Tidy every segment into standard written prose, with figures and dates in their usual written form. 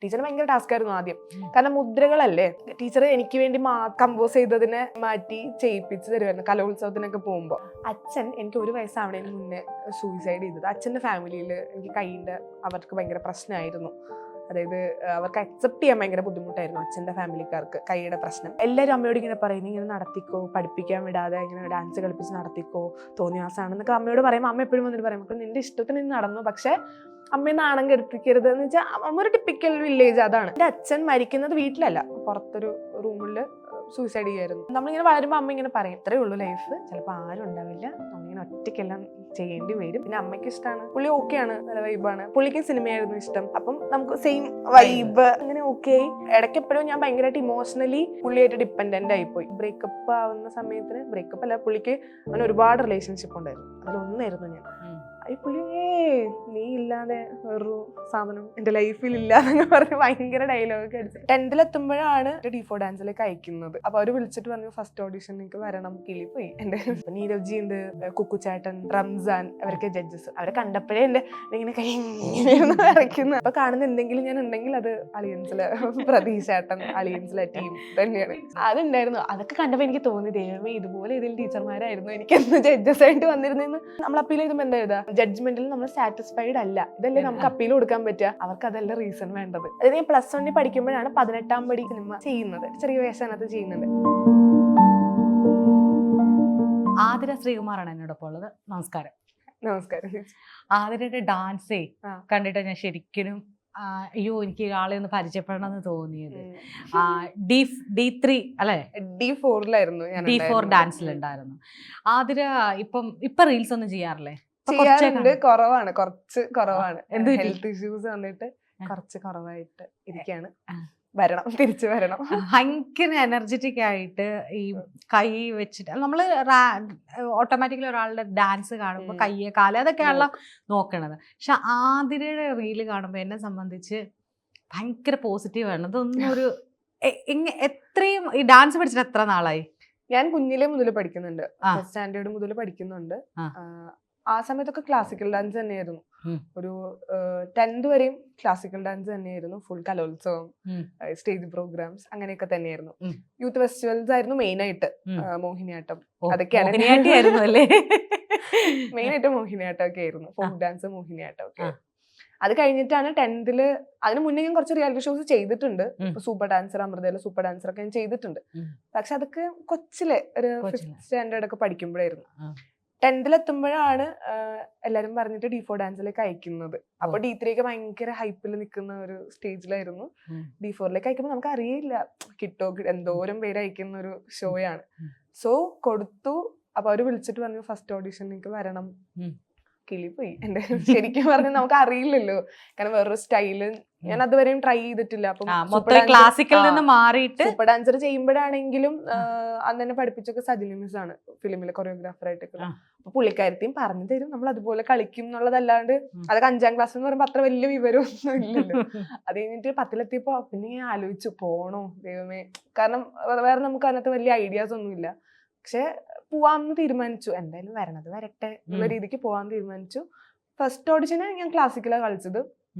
ടീച്ചറിന് ഭയങ്കര ടാസ്ക് ആയിരുന്നു ആദ്യം. കാരണം മുദ്രകളല്ലേ, ടീച്ചർ എനിക്ക് വേണ്ടി കമ്പോസ് ചെയ്തതിനെ മാറ്റി ചെയ്യിപ്പിച്ച് തരുമായിരുന്നു കലോത്സവത്തിനൊക്കെ പോകുമ്പോൾ. അച്ഛൻ എനിക്ക് 1 വയസ്സാവണേന് മുന്നേ സൂയിസൈഡ് ചെയ്തത്. അച്ഛൻ്റെ ഫാമിലിയിൽ എനിക്ക് കൈയിൻ്റെ അവർക്ക് ഭയങ്കര പ്രശ്നമായിരുന്നു. അതായത് അവർക്ക് അക്സെപ്റ്റ് ചെയ്യാൻ ഭയങ്കര ബുദ്ധിമുട്ടായിരുന്നു അച്ഛൻ്റെ ഫാമിലിക്കാർക്ക് കൈയുടെ പ്രശ്നം. എല്ലാവരും അമ്മയോട് ഇങ്ങനെ പറയുന്നു, ഇങ്ങനെ നടത്തിക്കോ, പഠിപ്പിക്കാൻ വിടാതെ ഇങ്ങനെ ഡാൻസ് കളിപ്പിച്ച് നടത്തിക്കോ, തോന്നിയാസാണെന്നൊക്കെ അമ്മയോട് പറയുമ്പോൾ അമ്മ എപ്പോഴും വന്നിട്ട് പറയും, മക്കൾ നിന്റെ ഇഷ്ടത്തിന് നടന്നു, പക്ഷേ അമ്മയെ നാണം കെടുപ്പിക്കരുത് എന്ന് വെച്ചാൽ അമ്മ ഒരു ടിപ്പിക്കൽ വില്ലേജ് അതാണ്. എൻ്റെ അച്ഛൻ മരിക്കുന്നത് വീട്ടിലല്ല, പുറത്തൊരു റൂമിൽ സൂയിസൈഡ് ചെയ്യായിരുന്നു. നമ്മളിങ്ങനെ വളരുമ്പോൾ അമ്മ ഇങ്ങനെ പറയും, ഇത്രയേ ഉള്ളൂ ലൈഫ്, ചിലപ്പോൾ ആരും ഉണ്ടാവില്ല, നമ്മളിങ്ങനെ ഒറ്റയ്ക്കെല്ലാം ചെയ്യേണ്ടി വരും. പിന്നെ അമ്മയ്ക്ക് ഇഷ്ടമാണ്, പുള്ളി ഓക്കെയാണ്, നല്ല വൈബാണ്, പുള്ളിക്ക് സിനിമയായിരുന്നു ഇഷ്ടം, അപ്പം നമുക്ക് സെയിം വൈബ് അങ്ങനെ ഓക്കെ ആയി. ഇടയ്ക്ക് എപ്പോഴും ഞാൻ ഭയങ്കരമായിട്ട് ഇമോഷണലി പുള്ളിയായിട്ട് ഡിപ്പെൻഡന്റ് ആയിപ്പോയി. ബ്രേക്കപ്പ് ആവുന്ന സമയത്തിന്, ബ്രേക്കപ്പ് അല്ല, പുള്ളിക്ക് അങ്ങനെ ഒരുപാട് റിലേഷൻഷിപ്പ് ഉണ്ടായിരുന്നു, അതിലൊന്നായിരുന്നു ഞാൻ. പുള്ളി നീ ഇല്ലാതെ ഒരു സാധനം എന്റെ ലൈഫിൽ ഇല്ലാന്നൊക്കെ പറഞ്ഞ് ഭയങ്കര ഡയലോഗ് അടിച്ചു. 10th എത്തുമ്പോഴാണ് D4 ഡാൻസിലേക്ക് അയക്കുന്നത്. അപ്പൊ അവര് വിളിച്ചിട്ട് പറഞ്ഞു, ഫസ്റ്റ് ഓഡിഷനിലേക്ക് വരണം. കിളി പോയി. എന്റെ നീരവ്ജി ഉണ്ട്, കുക്കുചേട്ടൻ, റംസാൻ, അവരൊക്കെ ജഡ്ജസ്. അവരെ കണ്ടപ്പോഴേ എന്റെ ഇങ്ങനെ കൈ വരയ്ക്കുന്നു. അപ്പൊ കാണുന്ന എന്തെങ്കിലും ഞാൻ ഉണ്ടെങ്കിൽ അത് അലിയൻസിലെ പ്രതീക്ഷേട്ടൻ, അലിയൻസിലെ ടീം തന്നെയാണ്. അതുണ്ടായിരുന്നു. അതൊക്കെ കണ്ടപ്പോ എനിക്ക് തോന്നി, ദൈവമേ ഇതുപോലെ ഇതിൽ ടീച്ചർമാരായിരുന്നു എനിക്ക് എന്ന് ജഡ്ജസ് ആയിട്ട് വന്നിരുന്നെന്ന്. നമ്മൾ അപ്പീൽ ചെയ്തുമ്പോൾ എന്താ എഴുതാ, ജഡ്ജ്മെന്റിൽ നമ്മൾ സാറ്റിസ്ഫൈഡ് അല്ല, ഇതല്ലേ നമുക്ക് അപ്പീൽ കൊടുക്കാൻ പറ്റുക, അവർക്ക് അതല്ല റീസൺ വേണ്ടത്. അതായത് ഞാൻ +1 പഠിക്കുമ്പോഴാണ് 18ാം പടി സിനിമ ചെയ്യുന്നത്, ചെറിയ വയസ്സാനകത്ത് ചെയ്യുന്നുണ്ട്. ആതിര ശ്രീകുമാറാണ് എന്നോടൊപ്പം ഉള്ളത്. നമസ്കാരം. നമസ്കാരം. ആതിരയുടെ ഡാൻസേ കണ്ടിട്ട് ഞാൻ ശരിക്കും അയ്യോ എനിക്ക് ആളെ ഒന്ന് പരിചയപ്പെടണം എന്ന് തോന്നിയത്. D3 അല്ലെ, D4 D4 ഡാൻസിലുണ്ടായിരുന്നു. ആതിര ഇപ്പൊ റീൽസ് ഒന്നും ചെയ്യാറില്ലേ? ചെയ്യാറുണ്ട്, കുറച്ച് കുറവാണ്. ഹെൽത്ത് ഇഷ്യൂസ് വന്നിട്ട് കുറച്ച് കുറവായിട്ട് ഇരിക്കുകയാണ്. തിരിച്ചു വരണം. ഭയങ്കര എനർജറ്റിക് ആയിട്ട് ഈ കൈ വെച്ചിട്ട് നമ്മള് ഓട്ടോമാറ്റിക്കലി ഒരാളുടെ ഡാൻസ് കാണുമ്പോൾ കയ്യെ കാല് അതൊക്കെയാണല്ലോ നോക്കണത്. പക്ഷെ ആതിരയുടെ റീല് കാണുമ്പോൾ എന്നെ സംബന്ധിച്ച് ഭയങ്കര പോസിറ്റീവാണ്. ഇതൊന്നും ഒരു എത്രയും ഈ ഡാൻസ് പഠിച്ചിട്ട് എത്ര നാളായി? ഞാൻ കുഞ്ഞിലെ മുതൽ പഠിക്കുന്നുണ്ട്, ഫസ്റ്റ് സ്റ്റാൻഡേർഡ് മുതൽ പഠിക്കുന്നുണ്ട്. ആ സമയത്തൊക്കെ ക്ലാസിക്കൽ ഡാൻസ് തന്നെയായിരുന്നു. ഒരു 10th വരെയും ക്ലാസിക്കൽ ഡാൻസ് തന്നെയായിരുന്നു. ഫുൾ കലോത്സവം, സ്റ്റേജ് പ്രോഗ്രാംസ് അങ്ങനെയൊക്കെ തന്നെയായിരുന്നു. യൂത്ത് ഫെസ്റ്റിവൽസ് ആയിരുന്നു മെയിൻ ആയിട്ട്. മോഹിനിയാട്ടം അതൊക്കെയാണ് മെയിൻ ആയിട്ട്. മോഹിനിയാട്ടം ഒക്കെ ആയിരുന്നു, ഫോക്ക് ഡാൻസ്, മോഹിനിയാട്ടം ഒക്കെ. അത് കഴിഞ്ഞിട്ടാണ് 10th, അതിന് മുന്നേ ഞാൻ കുറച്ച് റിയാലിറ്റി ഷോസ് ചെയ്തിട്ടുണ്ട്. സൂപ്പർ ഡാൻസർ, അമൃതയിലെ സൂപ്പർ ഡാൻസർ ഒക്കെ ഞാൻ ചെയ്തിട്ടുണ്ട്. പക്ഷെ അതൊക്കെ കൊച്ചിലെ ഒരു 5th സ്റ്റാൻഡേർഡ് ഒക്കെ പഠിക്കുമ്പോഴായിരുന്നു. 10th എത്തുമ്പോഴാണ് എല്ലാരും പറഞ്ഞിട്ട് D4 ഡാൻസിലേക്ക് അയക്കുന്നത്. അപ്പൊ D3 ഒക്കെ ഭയങ്കര ഹൈപ്പിൽ നിൽക്കുന്ന ഒരു സ്റ്റേജിലായിരുന്നു. D4ലേക്ക് അയക്കുമ്പോൾ നമുക്ക് അറിയില്ല കിട്ടോ, എന്തോരം പേര് അയക്കുന്ന ഒരു ഷോയാണ്. സോ കൊടുത്തു. അപ്പൊ അവര് വിളിച്ചിട്ട് പറഞ്ഞു, ഫസ്റ്റ് ഓഡിഷനിലേക്ക് വരണം. കിളി പോയി. എന്റെ ശരിക്കും പറഞ്ഞാൽ നമുക്ക് അറിയില്ലല്ലോ, കാരണം വേറൊരു സ്റ്റൈല് ഞാൻ അതുവരെയും ട്രൈ ചെയ്തിട്ടില്ല. അപ്പം ക്ലാസിക്കൽ നിന്ന് മാറിയിട്ട് സൂപ്പർ ഡാൻസർ ചെയ്യുമ്പോഴാണെങ്കിലും അന്ന് തന്നെ പഠിപ്പിച്ചൊക്കെ സജിനി മിസ് ആണ്, ഫിലിമിലെ കൊറിയോഗ്രാഫർ ആയിട്ടൊക്കെ. അപ്പൊ പുള്ളിക്കാരത്തെയും പറഞ്ഞു തരും, നമ്മൾ അതുപോലെ കളിക്കും എന്നുള്ളതല്ലാണ്ട് അതൊക്കെ 5ാം ക്ലാസ് എന്ന് പറയുമ്പോൾ അത്ര വലിയ വിവരമൊന്നും ഇല്ലല്ലോ. അത് കഴിഞ്ഞിട്ട് 10ലെത്തിയപ്പോ പിന്നെ ഞാൻ ആലോചിച്ചു, പോണോ ദൈവമേ, കാരണം വേറെ നമുക്ക് അതിനകത്ത് വലിയ ഐഡിയാസ് ഒന്നും ഇല്ല. പക്ഷെ പോവാന്ന് തീരുമാനിച്ചു, എന്തായാലും വരണത് വരട്ടെ എന്നുള്ള രീതിക്ക് പോവാന്ന് തീരുമാനിച്ചു. ഫസ്റ്റ് ഓഡിഷന് ഞാൻ ക്ലാസിക്കലാണ് കളിച്ചത്.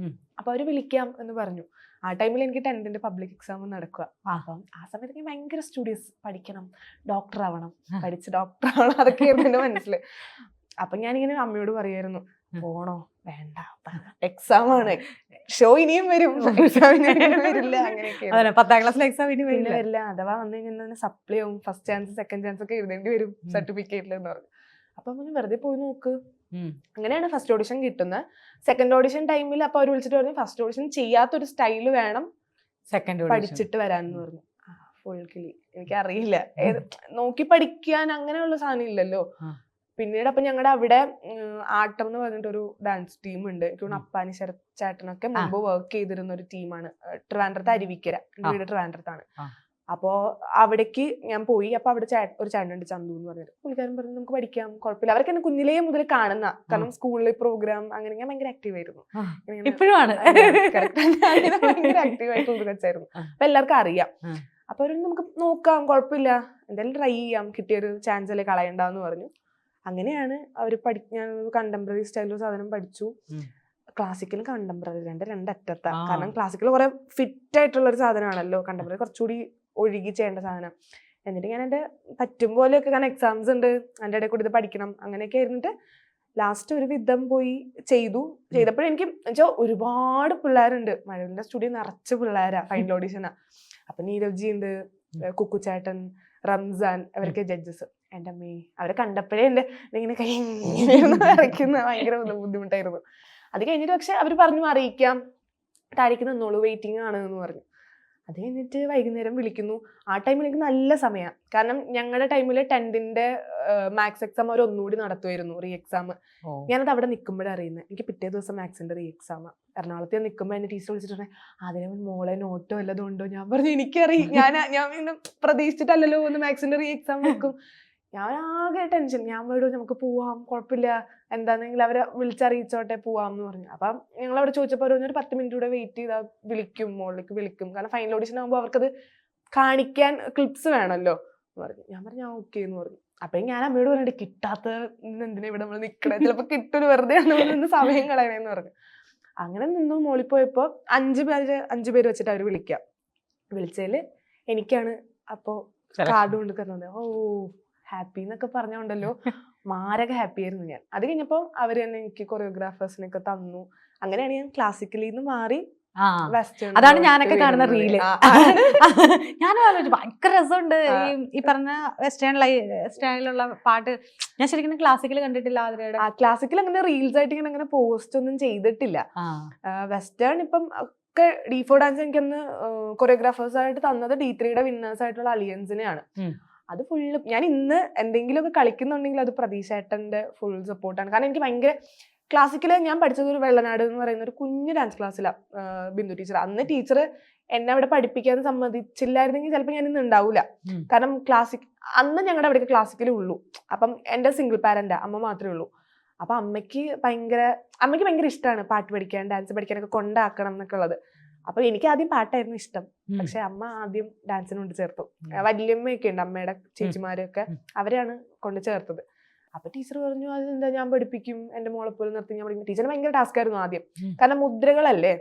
അപ്പൊ അവര് വിളിക്കാം എന്ന് പറഞ്ഞു. ആ ടൈമിൽ എനിക്ക് 10th പബ്ലിക് എക്സാം നടക്കുക. അപ്പം ആ സമയത്ത് ഭയങ്കര സ്റ്റുഡിയസ്, പഠിക്കണം, ഡോക്ടർ ആവണം, പഠിച്ച് ഡോക്ടർ ആവണം, അതൊക്കെയായിരുന്നു എന്റെ മനസ്സിൽ. അപ്പൊ ഞാനിങ്ങനെ അമ്മയോട് പറയായിരുന്നു, പോണോ വേണ്ട, എക്സാം ആണ്, ഷോ ഇനിയും വരും, വരില്ല, അങ്ങനെയൊക്കെ. 10ാം ക്ലാസ്സിലെ എക്സാം ഇനി വരില്ല, അഥവാ വന്നു കഴിഞ്ഞാൽ സപ്ലൈ ആവും, ഫസ്റ്റ് ചാൻസ് സെക്കൻഡ് ചാൻസ് ഒക്കെ എഴുതേണ്ടി വരും സർട്ടിഫിക്കറ്റിൽ എന്ന് പറഞ്ഞു. അപ്പൊ വെറുതെ പോയി നോക്ക്. അങ്ങനെയാണ് ഫസ്റ്റ് ഓഡിഷൻ കിട്ടുന്നത്. സെക്കൻഡ് ഓഡിഷൻ ടൈമിൽ അപ്പൊ അവർ വിളിച്ചിട്ട് പറഞ്ഞു, ഫസ്റ്റ് ഓഡിഷൻ ചെയ്യാത്തൊരു സ്റ്റൈല് വേണം, പഠിച്ചിട്ട് വരാന്ന് പറഞ്ഞു. ഫുൾ കിളി. എനിക്കറിയില്ല, നോക്കി പഠിക്കാൻ അങ്ങനെയുള്ള സാധനം ഇല്ലല്ലോ. പിന്നീട് അപ്പൊ ഞങ്ങളുടെ അവിടെ ആട്ടം എന്ന് പറഞ്ഞിട്ടൊരു ഡാൻസ് ടീം ഉണ്ട്. എനിക്ക് അപ്പാനി ശരത് ചേട്ടനൊക്കെ മുമ്പ് വർക്ക് ചെയ്തിരുന്ന ഒരു ടീമാണ്. ട്രിവാൻഡ്രത്ത്, അരുവിക്കര, എന്റെ വീട് ട്രിവാൻഡ്രത്താണ്. അപ്പോ അവിടേക്ക് ഞാൻ പോയി. അപ്പൊ അവിടെ ഒരു ചേട്ടനുണ്ട്, ചന്തു എന്ന് പറഞ്ഞിട്ട്. പുള്ളിക്കാരൻ പറഞ്ഞു, നമുക്ക് പഠിക്കാം, കുഴപ്പമില്ല. അവർക്ക് എന്നെ കുഞ്ഞിലേ മുതൽ കാണുന്ന, കാരണം സ്കൂളിലെ പ്രോഗ്രാം അങ്ങനെ ഞാൻ ഭയങ്കര ആക്റ്റീവ് ആയിരുന്നു. ഭയങ്കര ആക്റ്റീവ് ആയിട്ടുള്ള കൊച്ചായിരുന്നു. അപ്പൊ എല്ലാവർക്കും അറിയാം. അപ്പൊ അവര് നമുക്ക് നോക്കാം, കുഴപ്പമില്ല, എന്തായാലും ട്രൈ ചെയ്യാം, കിട്ടിയൊരു ചാൻസ് അല്ലേ കളയണ്ടെന്ന് പറഞ്ഞു. അങ്ങനെയാണ് അവര് ഞാൻ കണ്ടംപററി സ്റ്റൈലിൽ സാധനം പഠിച്ചു. ക്ലാസിക്കൽ കണ്ടംപററി രണ്ടറ്റത്താ. കാരണം ക്ലാസിക്കൽ കുറെ ഫിറ്റ് ആയിട്ടുള്ള ഒരു സാധനമാണല്ലോ, കണ്ടംപററി കുറച്ചുകൂടി ഒഴുകി ചെയ്യേണ്ട സാധനം. എന്നിട്ട് ഞാൻ എൻ്റെ പറ്റും പോലെയൊക്കെ, കാരണം എക്സാംസ് ഉണ്ട്, എൻ്റെ ഇടയിൽ കൂടി ഇത് പഠിക്കണം, അങ്ങനെയൊക്കെ ആയിരുന്നിട്ട് ലാസ്റ്റ് ഒരു വിധം പോയി ചെയ്തപ്പോഴെനിക്ക് വെച്ചാൽ ഒരുപാട് പിള്ളേരുണ്ട്. മഴവിലിന്റെ സ്റ്റുഡിയോ നിറച്ച് പിള്ളേരാ, ഫൈനൽ ഓഡീഷനാ. അപ്പൊ നീരവ് ജി ഉണ്ട്, കുക്കുചേട്ടൻ, റംസാൻ, അവരൊക്കെ ജഡ്ജസ്. എൻ്റെ അമ്മേ, അവരെ കണ്ടപ്പോഴേ എൻ്റെ ഇങ്ങനെ കൈ വരയ്ക്കുന്ന ഭയങ്കര ബുദ്ധിമുട്ടായിരുന്നു. അത് കഴിഞ്ഞിട്ട് പക്ഷെ അവർ പറഞ്ഞു അറിയിക്കാം, താഴേക്ക് നിന്നോളൂ, വെയിറ്റിംഗ് ആണ് എന്ന് പറഞ്ഞു. അത് കഴിഞ്ഞിട്ട് വൈകുന്നേരം വിളിക്കുന്നു. ആ ടൈമിൽ എനിക്ക് നല്ല സമയമാണ്, കാരണം ഞങ്ങളുടെ ടൈമിൽ 10th മാത്സ് എക്സാം അവർ ഒന്നുകൂടി നടത്തുമായിരുന്നു, റീ എക്സാം. ഞാനത് അവിടെ നിൽക്കുമ്പോഴാണ് അറിയുന്നത്. എനിക്ക് പിറ്റേ ദിവസം മാത്സിന്റെ റീ എക്സാം. എറണാകുളത്ത് നിൽക്കുമ്പോൾ എന്നെ ടീച്ചർ വിളിച്ചിട്ട് അതിനെ മോളെ നോട്ടോ വല്ലതും ഉണ്ടോ? ഞാൻ പറഞ്ഞു എനിക്കറിയാം, ഞാൻ ഇന്ന് പ്രതീക്ഷിച്ചിട്ടല്ലല്ലോ ഒന്ന് മാത്സിന്റെ റീ എക്സാം നോക്കും. ഞാൻ ആകെ ടെൻഷൻ. ഞാൻ വീടും നമുക്ക് പോവാം, കുഴപ്പമില്ല, എന്താണെങ്കിലും അവരെ വിളിച്ചറിയിച്ചോട്ടെ, പോവാം എന്ന് പറഞ്ഞു. അപ്പം ഞങ്ങൾ അവിടെ ചോദിച്ചപ്പോൾ ഒരു 10 മിനിറ്റ് കൂടെ വെയിറ്റ് ചെയ്താൽ വിളിക്കും, മോളിലേക്ക് വിളിക്കും, കാരണം ഫൈനൽ ഓഡിഷൻ ആകുമ്പോൾ അവർക്കത് കാണിക്കാൻ ക്ലിപ്സ് വേണമല്ലോ എന്ന് പറഞ്ഞു. ഞാൻ പറഞ്ഞു ഓക്കെ എന്ന് പറഞ്ഞു. അപ്പൊ ഞാൻ അമ്മയോട് പറഞ്ഞിട്ട് കിട്ടാത്ത എന്തിനാ ഇവിടെ നമ്മൾ നിൽക്കണേ, ചിലപ്പോൾ കിട്ടൊരു വെറുതെ നിന്ന് സമയം കളയണേന്ന് പറഞ്ഞു. അങ്ങനെ നിന്നു. മോളിൽ പോയപ്പോൾ 5 പേര് വെച്ചിട്ട് അവർ വിളിച്ചതിൽ എനിക്കാണ് അപ്പോൾ കാർഡ് കൊണ്ട് തന്നത്. ഓ ഹാപ്പി എന്നൊക്കെ പറഞ്ഞോണ്ടല്ലോ, മാരക ഹാപ്പി ആയിരുന്നു ഞാൻ. അത് കഴിഞ്ഞപ്പോൾ അവർ തന്നെ എനിക്ക് കൊറിയോഗ്രാഫേഴ്സിനൊക്കെ തന്നു. അങ്ങനെയാണ് ഞാൻ ക്ലാസിക്കലിൽ നിന്ന് മാറി വെസ്റ്റേൺ. അതാണ് ഞാനൊക്കെ കാണുന്ന റീല്. ഞാനും ആലോചിച്ചു ഭയങ്കര രസമുണ്ട് ഈ പറഞ്ഞ വെസ്റ്റേൺ സ്റ്റൈലിലുള്ള പാട്ട്. ഞാൻ ശരിക്കും ക്ലാസിക്കൽ കണ്ടിട്ടില്ല. ആതിരയുടെ ക്ലാസിക്കൽ അങ്ങനെ റീൽസ് ആയിട്ട് ഇങ്ങനെ അങ്ങനെ പോസ്റ്റ് ഒന്നും ചെയ്തിട്ടില്ല. വെസ്റ്റേൺ ഇപ്പം ഒക്കെ D4 ഡാൻസ് എനിക്കൊന്ന് കൊറിയോഗ്രാഫേഴ്സ് ആയിട്ട് തന്നത് D3 വിന്നേഴ്സ് ആയിട്ടുള്ള അലിയൻസിനെയാണ്. അത് ഫുള്ള് ഞാൻ ഇന്ന് എന്തെങ്കിലുമൊക്കെ കളിക്കുന്നുണ്ടെങ്കിൽ അത് പ്രതീഷ് ഏട്ടൻ്റെ ഫുൾ സപ്പോർട്ടാണ്. കാരണം എനിക്ക് ഭയങ്കര ക്ലാസിക്കല് ഞാൻ പഠിച്ചത് ഒരു വെള്ളനാട് എന്ന് പറയുന്ന ഒരു കുഞ്ഞു ഡാൻസ് ക്ലാസ്സിലാണ്, ബിന്ദു ടീച്ചർ. അന്ന് ടീച്ചർ എന്നെ അവിടെ പഠിപ്പിക്കാൻ സമ്മതിച്ചില്ലായിരുന്നെങ്കിൽ ചിലപ്പോൾ ഞാൻ ഇന്ന് ഉണ്ടാവില്ല. കാരണം അന്ന് ഞങ്ങളുടെ അവിടേക്ക് ക്ലാസിക്കലേ ഉള്ളൂ. അപ്പം എൻ്റെ സിംഗിൾ പാരൻ്റാ, അമ്മ മാത്രമേ ഉള്ളൂ. അപ്പം അമ്മയ്ക്ക് ഭയങ്കര ഇഷ്ടമാണ് പാട്ട് പഠിക്കാൻ, ഡാൻസ് പഠിക്കാനൊക്കെ കൊണ്ടാക്കണം എന്നൊക്കെ ഉള്ളത്. അപ്പൊ എനിക്ക് ആദ്യം പാട്ടായിരുന്നു ഇഷ്ടം, പക്ഷെ അമ്മ ആദ്യം ഡാൻസിന് കൊണ്ട് ചേർത്തു. വല്യമ്മയൊക്കെ ഉണ്ട്, അമ്മയുടെ ചേച്ചിമാരൊക്കെ, അവരാണ് കൊണ്ട് ചേർത്തത്. അപ്പൊ ടീച്ചർ പറഞ്ഞു അതെന്താ ഞാൻ പഠിപ്പിക്കും, എന്റെ മോളെ പോലെ നിർത്തി ഞാൻ പഠിക്കും. ടീച്ചറിന് ഭയങ്കര ടാസ്ക് ആയിരുന്നു ആദ്യം, കാരണം മുദ്രകളല്ലേ,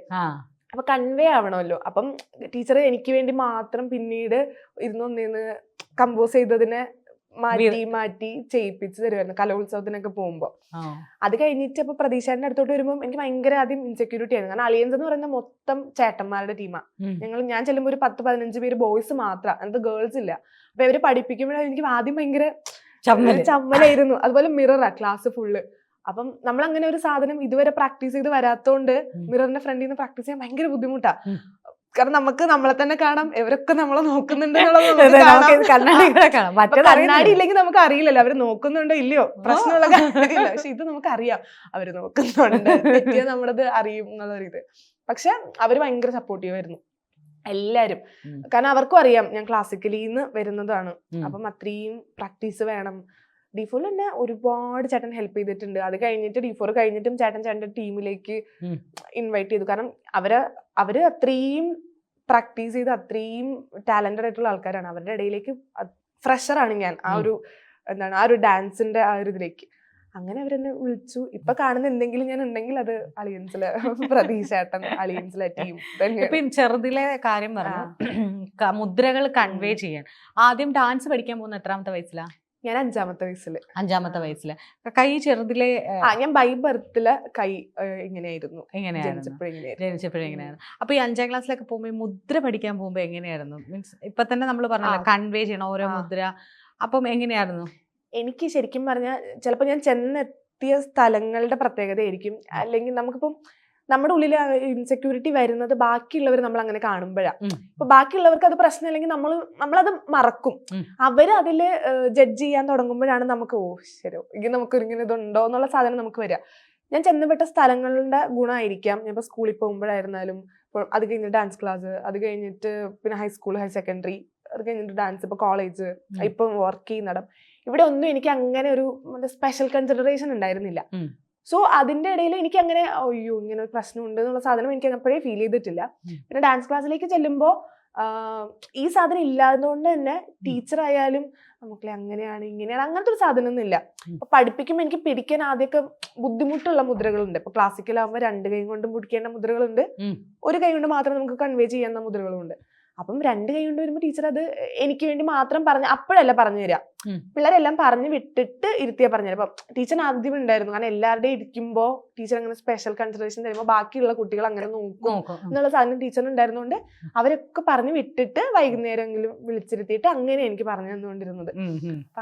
അപ്പൊ കൺവേ ആവണമല്ലോ. അപ്പം ടീച്ചർ എനിക്ക് വേണ്ടി മാത്രം പിന്നീട് ഇരുന്നൊന്നിന്ന് കമ്പോസ് ചെയ്തതിനെ മാറ്റി ചെയ്യിപ്പിച്ച് തരുമായിരുന്നു കലോത്സവത്തിനൊക്കെ പോകുമ്പോ. അത് കഴിഞ്ഞിട്ട് അപ്പൊ പ്രതീക്ഷേന്റെ അടുത്തോട്ട് വരുമ്പോൾ എനിക്ക് ഭയങ്കര ആദ്യം ഇൻസെക്യൂരിറ്റി ആയിരുന്നു. കാരണം അലിയൻസ് എന്ന് പറയുന്ന മൊത്തം ചേട്ടന്മാരുടെ ടീമാ. ഞാൻ ചെല്ലുമ്പോൾ ഒരു 10-15 പേര് ബോയ്സ് മാത്രം, അങ്ങനത്തെ ഗേൾസ് ഇല്ല. അപ്പൊ ഇവര് പഠിപ്പിക്കുമ്പോഴേ എനിക്ക് ആദ്യം ഭയങ്കര ചമ്മലായിരുന്നു. അതുപോലെ മിററാ ക്ലാസ് ഫുള്ള്. അപ്പം നമ്മൾ അങ്ങനെ ഒരു സാധനം ഇതുവരെ പ്രാക്ടീസ് ചെയ്ത് വരാത്തോണ്ട് മിററിന്റെ ഫ്രണ്ടിൽ നിന്ന് പ്രാക്ടീസ് ചെയ്യാൻ ഭയങ്കര ബുദ്ധിമുട്ടാ. കാരണം നമുക്ക് നമ്മളെ തന്നെ കാണാം, ഇവരൊക്കെ നമ്മളെ നോക്കുന്നുണ്ട്. കണ്ണാടി ഇല്ലെങ്കിൽ നമുക്ക് അറിയില്ലല്ലോ അവര് നോക്കുന്നുണ്ടോ ഇല്ലയോ, പ്രശ്നമുള്ള കാര്യമില്ല. പക്ഷെ ഇത് നമുക്ക് അറിയാം, അവര് നോക്കുന്നുണ്ട്, തെറ്റിയാ നമ്മളത് അറിയും എന്നുള്ളൊരിത്. പക്ഷെ അവര് ഭയങ്കര സപ്പോർട്ടീവ് ആയിരുന്നു എല്ലാരും. കാരണം അവർക്കും അറിയാം ഞാൻ ക്ലാസിക്കലിന്ന് വരുന്നതാണ്, അപ്പം അത്രയും പ്രാക്ടീസ് വേണം. D4 തന്നെ ഒരുപാട് ചേട്ടൻ ഹെൽപ്പ് ചെയ്തിട്ടുണ്ട്. അത് കഴിഞ്ഞിട്ട് D4 കഴിഞ്ഞിട്ടും ചേട്ടൻ്റെ ടീമിലേക്ക് ഇൻവൈറ്റ് ചെയ്തു. കാരണം അവര് അത്രയും പ്രാക്ടീസ് ചെയ്ത് അത്രയും ടാലന്റഡ് ആയിട്ടുള്ള ആൾക്കാരാണ്. അവരുടെ ഇടയിലേക്ക് ഫ്രഷറാണ് ഞാൻ, ആ ഒരു ഡാൻസിന്റെ ആ ഒരു ഇതിലേക്ക്. അങ്ങനെ അവരെന്നെ വിളിച്ചു. ഇപ്പൊ കാണുന്ന എന്തെങ്കിലും ഞാൻ ഉണ്ടെങ്കിൽ അത് അലിയൻസിലെ പ്രതീഷ് ഏട്ടൻ, അലിയൻസിലെ ടീം. ഇപ്പം ചെറുതിലെ കാര്യം പറഞ്ഞു, മുദ്രകൾ കൺവേ ചെയ്യാൻ ആദ്യം ഡാൻസ് പഠിക്കാൻ പോകുന്ന എത്രാമത്തെ വയസ്സിലാ? ഞാൻ 5ാമത്തെ വയസ്സില്. കൈ ചെറുതിലെ ഞാൻ ബൈ ബർത്തില് കൈ ഇങ്ങനെയായിരുന്നു. ജനിച്ചപ്പോഴെങ്ങനെയാണ്? അപ്പൊ ഈ 5ാം ക്ലാസ്സിലൊക്കെ പോകുമ്പോ മുദ്ര പഠിക്കാൻ പോകുമ്പോ എങ്ങനെയായിരുന്നു? മീൻസ് ഇപ്പൊ തന്നെ നമ്മൾ പറഞ്ഞല്ലോ കൺവേ ചെയ്യണം ഓരോ മുദ്ര. അപ്പം എങ്ങനെയായിരുന്നു? എനിക്ക് ശരിക്കും പറഞ്ഞാൽ ചിലപ്പോൾ ഞാൻ ചെന്നെത്തിയ സ്ഥലങ്ങളുടെ പ്രത്യേകത ആയിരിക്കും, അല്ലെങ്കിൽ നമുക്കിപ്പം നമ്മുടെ ഉള്ളിൽ ഇൻസെക്യൂരിറ്റി വരുന്നത് ബാക്കിയുള്ളവർ നമ്മൾ അങ്ങനെ കാണുമ്പോഴാണ്. ഇപ്പൊ ബാക്കിയുള്ളവർക്ക് അത് പ്രശ്നമില്ലെങ്കിൽ നമ്മളത് മറക്കും. അവര് അതില് ജഡ്ജ് ചെയ്യാൻ തുടങ്ങുമ്പോഴാണ് നമുക്ക് ശരി ഇങ്ങനെ നമുക്ക് ഇങ്ങനെ ഇതുണ്ടോ എന്നുള്ള സാധനം നമുക്ക് വരിക. ഞാൻ ചെന്നപ്പെട്ട സ്ഥലങ്ങളുടെ ഗുണമായിരിക്കാം. ഞാൻ ഇപ്പൊ സ്കൂളിൽ പോകുമ്പോഴായിരുന്നാലും, അത് കഴിഞ്ഞിട്ട് ഡാൻസ് ക്ലാസ്, അത് കഴിഞ്ഞിട്ട് പിന്നെ ഹൈസ്കൂൾ, ഹയർ സെക്കൻഡറി, അത് കഴിഞ്ഞിട്ട് ഡാൻസ്, ഇപ്പൊ കോളേജ്, ഇപ്പം വർക്ക് ചെയ്യുന്നിടം, ഇവിടെ ഒന്നും എനിക്ക് അങ്ങനെ ഒരു സ്പെഷ്യൽ കൺസിഡറേഷൻ ഉണ്ടായിരുന്നില്ല. സോ അതിന്റെ ഇടയിൽ എനിക്ക് അങ്ങനെ അയ്യോ ഇങ്ങനെ ഒരു പ്രശ്നമുണ്ട് എന്നുള്ള സാധനം എനിക്ക് എപ്പോഴേ ഫീൽ ചെയ്തിട്ടില്ല. പിന്നെ ഡാൻസ് ക്ലാസ്സിലേക്ക് ചെല്ലുമ്പോൾ ഈ സാധനം ഇല്ലാത്തതുകൊണ്ട് തന്നെ ടീച്ചർ ആയാലും നമുക്കല്ലേ അങ്ങനെയാണ് ഇങ്ങനെയാണ് അങ്ങനത്തെ ഒരു സാധനം ഒന്നും ഇല്ല. അപ്പൊ പഠിപ്പിക്കുമ്പോൾ എനിക്ക് പിടിക്കാൻ ആദ്യമൊക്കെ ബുദ്ധിമുട്ടുള്ള മുദ്രകളുണ്ട്. ഇപ്പൊ ക്ലാസിക്കലാകുമ്പോൾ 2 കൈ കൊണ്ടും പിടിക്കേണ്ട മുദ്രകളുണ്ട്, 1 കൈ കൊണ്ട് മാത്രം നമുക്ക് കൺവേ ചെയ്യുന്ന മുദ്രകളുണ്ട്. അപ്പം 2 കൈ കൊണ്ട് വരുമ്പോൾ ടീച്ചർ അത് എനിക്ക് വേണ്ടി മാത്രം അപ്പോഴല്ല പറഞ്ഞു തരിക, പിള്ളേരെല്ലാം പറഞ്ഞു വിട്ടിട്ട് ഇരുത്തിയാ പറഞ്ഞു തരാം. അപ്പം ടീച്ചർ ആദ്യം ഉണ്ടായിരുന്നു, കാരണം എല്ലാവരുടെയും ഇരിക്കുമ്പോൾ ടീച്ചർ അങ്ങനെ സ്പെഷ്യൽ കൺസിഡറേഷൻ തരുമ്പോൾ ബാക്കിയുള്ള കുട്ടികൾ അങ്ങനെ നോക്കും എന്നുള്ള സാധനം ടീച്ചറിന് ഉണ്ടായിരുന്നുകൊണ്ട് അവരൊക്കെ പറഞ്ഞു വിട്ടിട്ട് വൈകുന്നേരമെങ്കിലും വിളിച്ചിരുത്തിയിട്ട് അങ്ങനെ എനിക്ക് പറഞ്ഞു തന്നുകൊണ്ടിരുന്നത്.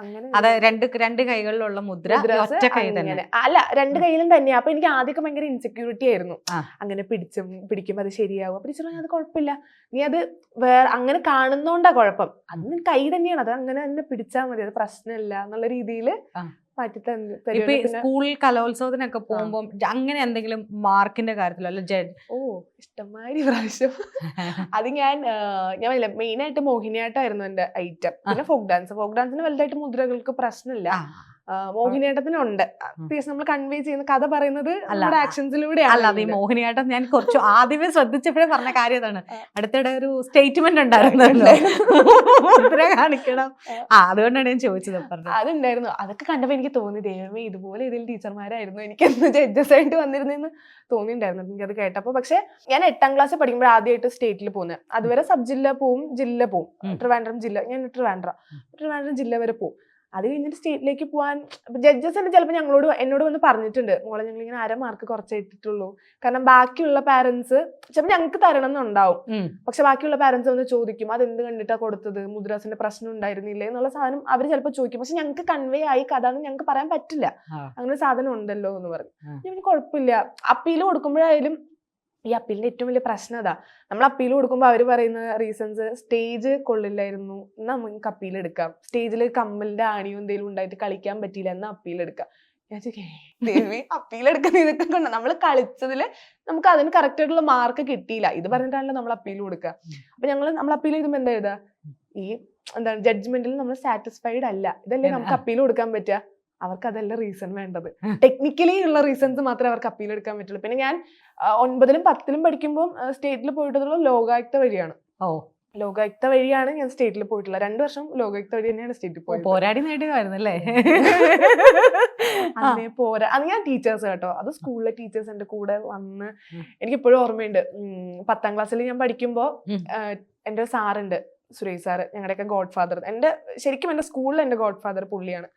അങ്ങനെ 2 കൈകളിലുള്ള മുദ്ര അങ്ങനെ അല്ല 2 കൈയിലും തന്നെയാ. അപ്പൊ എനിക്ക് ആദ്യമൊക്കെ ഭയങ്കര ഇൻസെക്യൂരിറ്റി ആയിരുന്നു, അങ്ങനെ പിടിക്കുമ്പോ അത് ശരിയാവും. അപ്പൊ ടീച്ചർ അത് കുഴപ്പമില്ല, നീ അത് വേറെ അങ്ങനെ കാണുന്നോണ്ടാ കുഴപ്പം, അത് കൈ തന്നെയാണ്, അത് അങ്ങനെ തന്നെ പിടിച്ചാൽ മതി, അത് പ്രശ്നമില്ല എന്നുള്ള രീതിയിൽ മാറ്റി ഇപ്പൊ സ്കൂൾ കലോത്സവത്തിനൊക്കെ പോകുമ്പോ അങ്ങനെ എന്തെങ്കിലും മാർക്കിന്റെ കാര്യത്തിലോ അല്ല ഇഷ്ടംമാതിരി പ്രാവശ്യം അത് ഞാൻ മെയിൻ ആയിട്ട് മോഹിനിയാട്ടമായിരുന്നു എന്റെ ഐറ്റം. പിന്നെ ഫോക്ക് ഡാൻസിന് വലുതായിട്ട് മുദ്രകൾക്ക് പ്രശ്നമില്ല. മോഹിനിയാട്ടത്തിനുണ്ട് അത്യാവശ്യം നമ്മൾ കൺവേ ചെയ്യുന്ന കഥ പറയുന്നത് ആക്ഷൻസിലൂടെയാണ്. അല്ലാതെ ഈ മോഹിനിയാട്ടം ഞാൻ കുറച്ച് ആദ്യമേ ശ്രദ്ധിച്ചപ്പോഴേ പറഞ്ഞ കാര്യം അതാണ്. അടുത്തിടെ ഒരു സ്റ്റേറ്റ്മെന്റ് ഉണ്ടായിരുന്നല്ലോ, മുദ്ര കാണിക്കണം. അതുകൊണ്ടാണ് ഞാൻ ചോദിച്ചത്. അതുണ്ടായിരുന്നു. അതൊക്കെ കണ്ടപ്പോ എനിക്ക് തോന്നി, ദൈവമേ ഇതുപോലെ ഏതെങ്കിലും ടീച്ചർമാരായിരുന്നു എനിക്ക് എന്ന് ജഡ്ജസ് ആയിട്ട് വന്നിരുന്നെന്ന് തോന്നിയിട്ടുണ്ടായിരുന്നു എനിക്കത് കേട്ടപ്പോ. പക്ഷെ ഞാൻ 8ാം ക്ലാസ്സിൽ പഠിക്കുമ്പോൾ ആദ്യമായിട്ട് സ്റ്റേറ്റിൽ പോകുന്നത്. അതുവരെ സബ് ജില്ല പോവും, ജില്ല പോവും. ട്രിവാൻഡ്രം ജില്ല, ഞാൻ ട്രിവാൻഡ്രം ജില്ല വരെ പോവും. അത് കഴിഞ്ഞിട്ട് സ്റ്റേറ്റിലേക്ക് പോകാൻ ജഡ്ജസ് തന്നെ ചിലപ്പോൾ എന്നോട് വന്ന് പറഞ്ഞിട്ടുണ്ട്, മോളെ ഞങ്ങൾ ഇങ്ങനെ 1/2 മാർക്ക് കുറച്ചേ ഇട്ടിട്ടുള്ളൂ, കാരണം ബാക്കിയുള്ള പാരന്റ്സ് ചിലപ്പോൾ ഞങ്ങൾക്ക് തരണം എന്നുണ്ടാവും, പക്ഷെ ബാക്കിയുള്ള പാരന്റ്സ് വന്ന് ചോദിക്കും അതെന്ത് കണ്ടിട്ടാ കൊടുത്തത്, മുദ്രാസിന്റെ പ്രശ്നം ഉണ്ടായിരുന്നില്ലേ എന്നുള്ള സാധനം അവർ ചിലപ്പോൾ ചോദിക്കും. പക്ഷെ ഞങ്ങൾക്ക് കൺവേ ആയി കഥ എന്ന് ഞങ്ങൾക്ക് പറയാൻ പറ്റില്ല, അങ്ങനെ ഒരു സാധനം ഉണ്ടല്ലോ എന്ന് പറഞ്ഞു. ഞാൻ കുഴപ്പമില്ല, അപ്പീൽ കൊടുക്കുമ്പോഴായാലും ഈ അപ്പീലിന്റെ ഏറ്റവും വലിയ പ്രശ്നം അതാ, നമ്മൾ അപ്പീൽ കൊടുക്കുമ്പോൾ അവർ പറയുന്ന റീസൺസ് സ്റ്റേജ് കൊള്ളില്ലായിരുന്നു എന്നാ നമുക്ക് അപ്പീൽ എടുക്കാം, സ്റ്റേജിൽ കമ്മലിന്റെ ആണിയോ എന്തെങ്കിലും ഉണ്ടായിട്ട് കളിക്കാൻ പറ്റിയില്ല എന്നാ അപ്പീൽ എടുക്കാം. ഞാൻ ദേവി അപ്പീൽ എടുക്കുന്ന ഇതൊക്കെ കൊണ്ട് നമ്മൾ കളിച്ചതില് നമുക്ക് അതിന് കറക്റ്റ് ആയിട്ടുള്ള മാർക്ക് കിട്ടിയില്ല, ഇത് പറഞ്ഞിട്ടാണല്ലോ നമ്മൾ അപ്പീൽ കൊടുക്കുക. അപ്പൊ നമ്മൾ അപ്പീൽ ചെയ്തുമ്പോൾ എന്താ എഴുതുക, ഈ എന്താണ് ജഡ്ജ്മെന്റിൽ നമ്മൾ സാറ്റിസ്ഫൈഡ് അല്ല, ഇതല്ലേ നമുക്ക് അപ്പീൽ കൊടുക്കാൻ പറ്റുക. അവർക്ക് അതല്ല റീസൺ വേണ്ടത്, ടെക്നിക്കലി ഉള്ള റീസൺസ് മാത്രമേ അവർക്ക് അപ്പീൽ എടുക്കാൻ പറ്റുള്ളൂ. പിന്നെ ഞാൻ 9ലും 10ലും പഠിക്കുമ്പോൾ സ്റ്റേറ്റിൽ പോയിട്ടുള്ള ലോകായുക്ത വഴിയാണ്. ലോകായുക്ത വഴിയാണ് ഞാൻ സ്റ്റേറ്റിൽ പോയിട്ടുള്ളത്. 2 വർഷം ലോകായുക്ത വഴി തന്നെയാണ് സ്റ്റേറ്റിൽ പോയത്. പോരാടി നേടുകയായിരുന്നല്ലേ? അന്നേ പോരാ, അത് ഞാൻ ടീച്ചേഴ്സ് കേട്ടോ, അത് സ്കൂളിലെ ടീച്ചേഴ്സ് എന്റെ കൂടെ വന്ന് എനിക്കിപ്പോഴും ഓർമ്മയുണ്ട്. 10ാം ക്ലാസ്സിൽ ഞാൻ പഠിക്കുമ്പോ എന്റെ ഒരു സാറുണ്ട്, സുരേഷ് സാറ്, ഞങ്ങളുടെയൊക്കെ ഗോഡ് ഫാദർ. ശരിക്കും എന്റെ സ്കൂളിൽ എന്റെ ഗോഡ് ഫാദർ പുള്ളിയാണ്.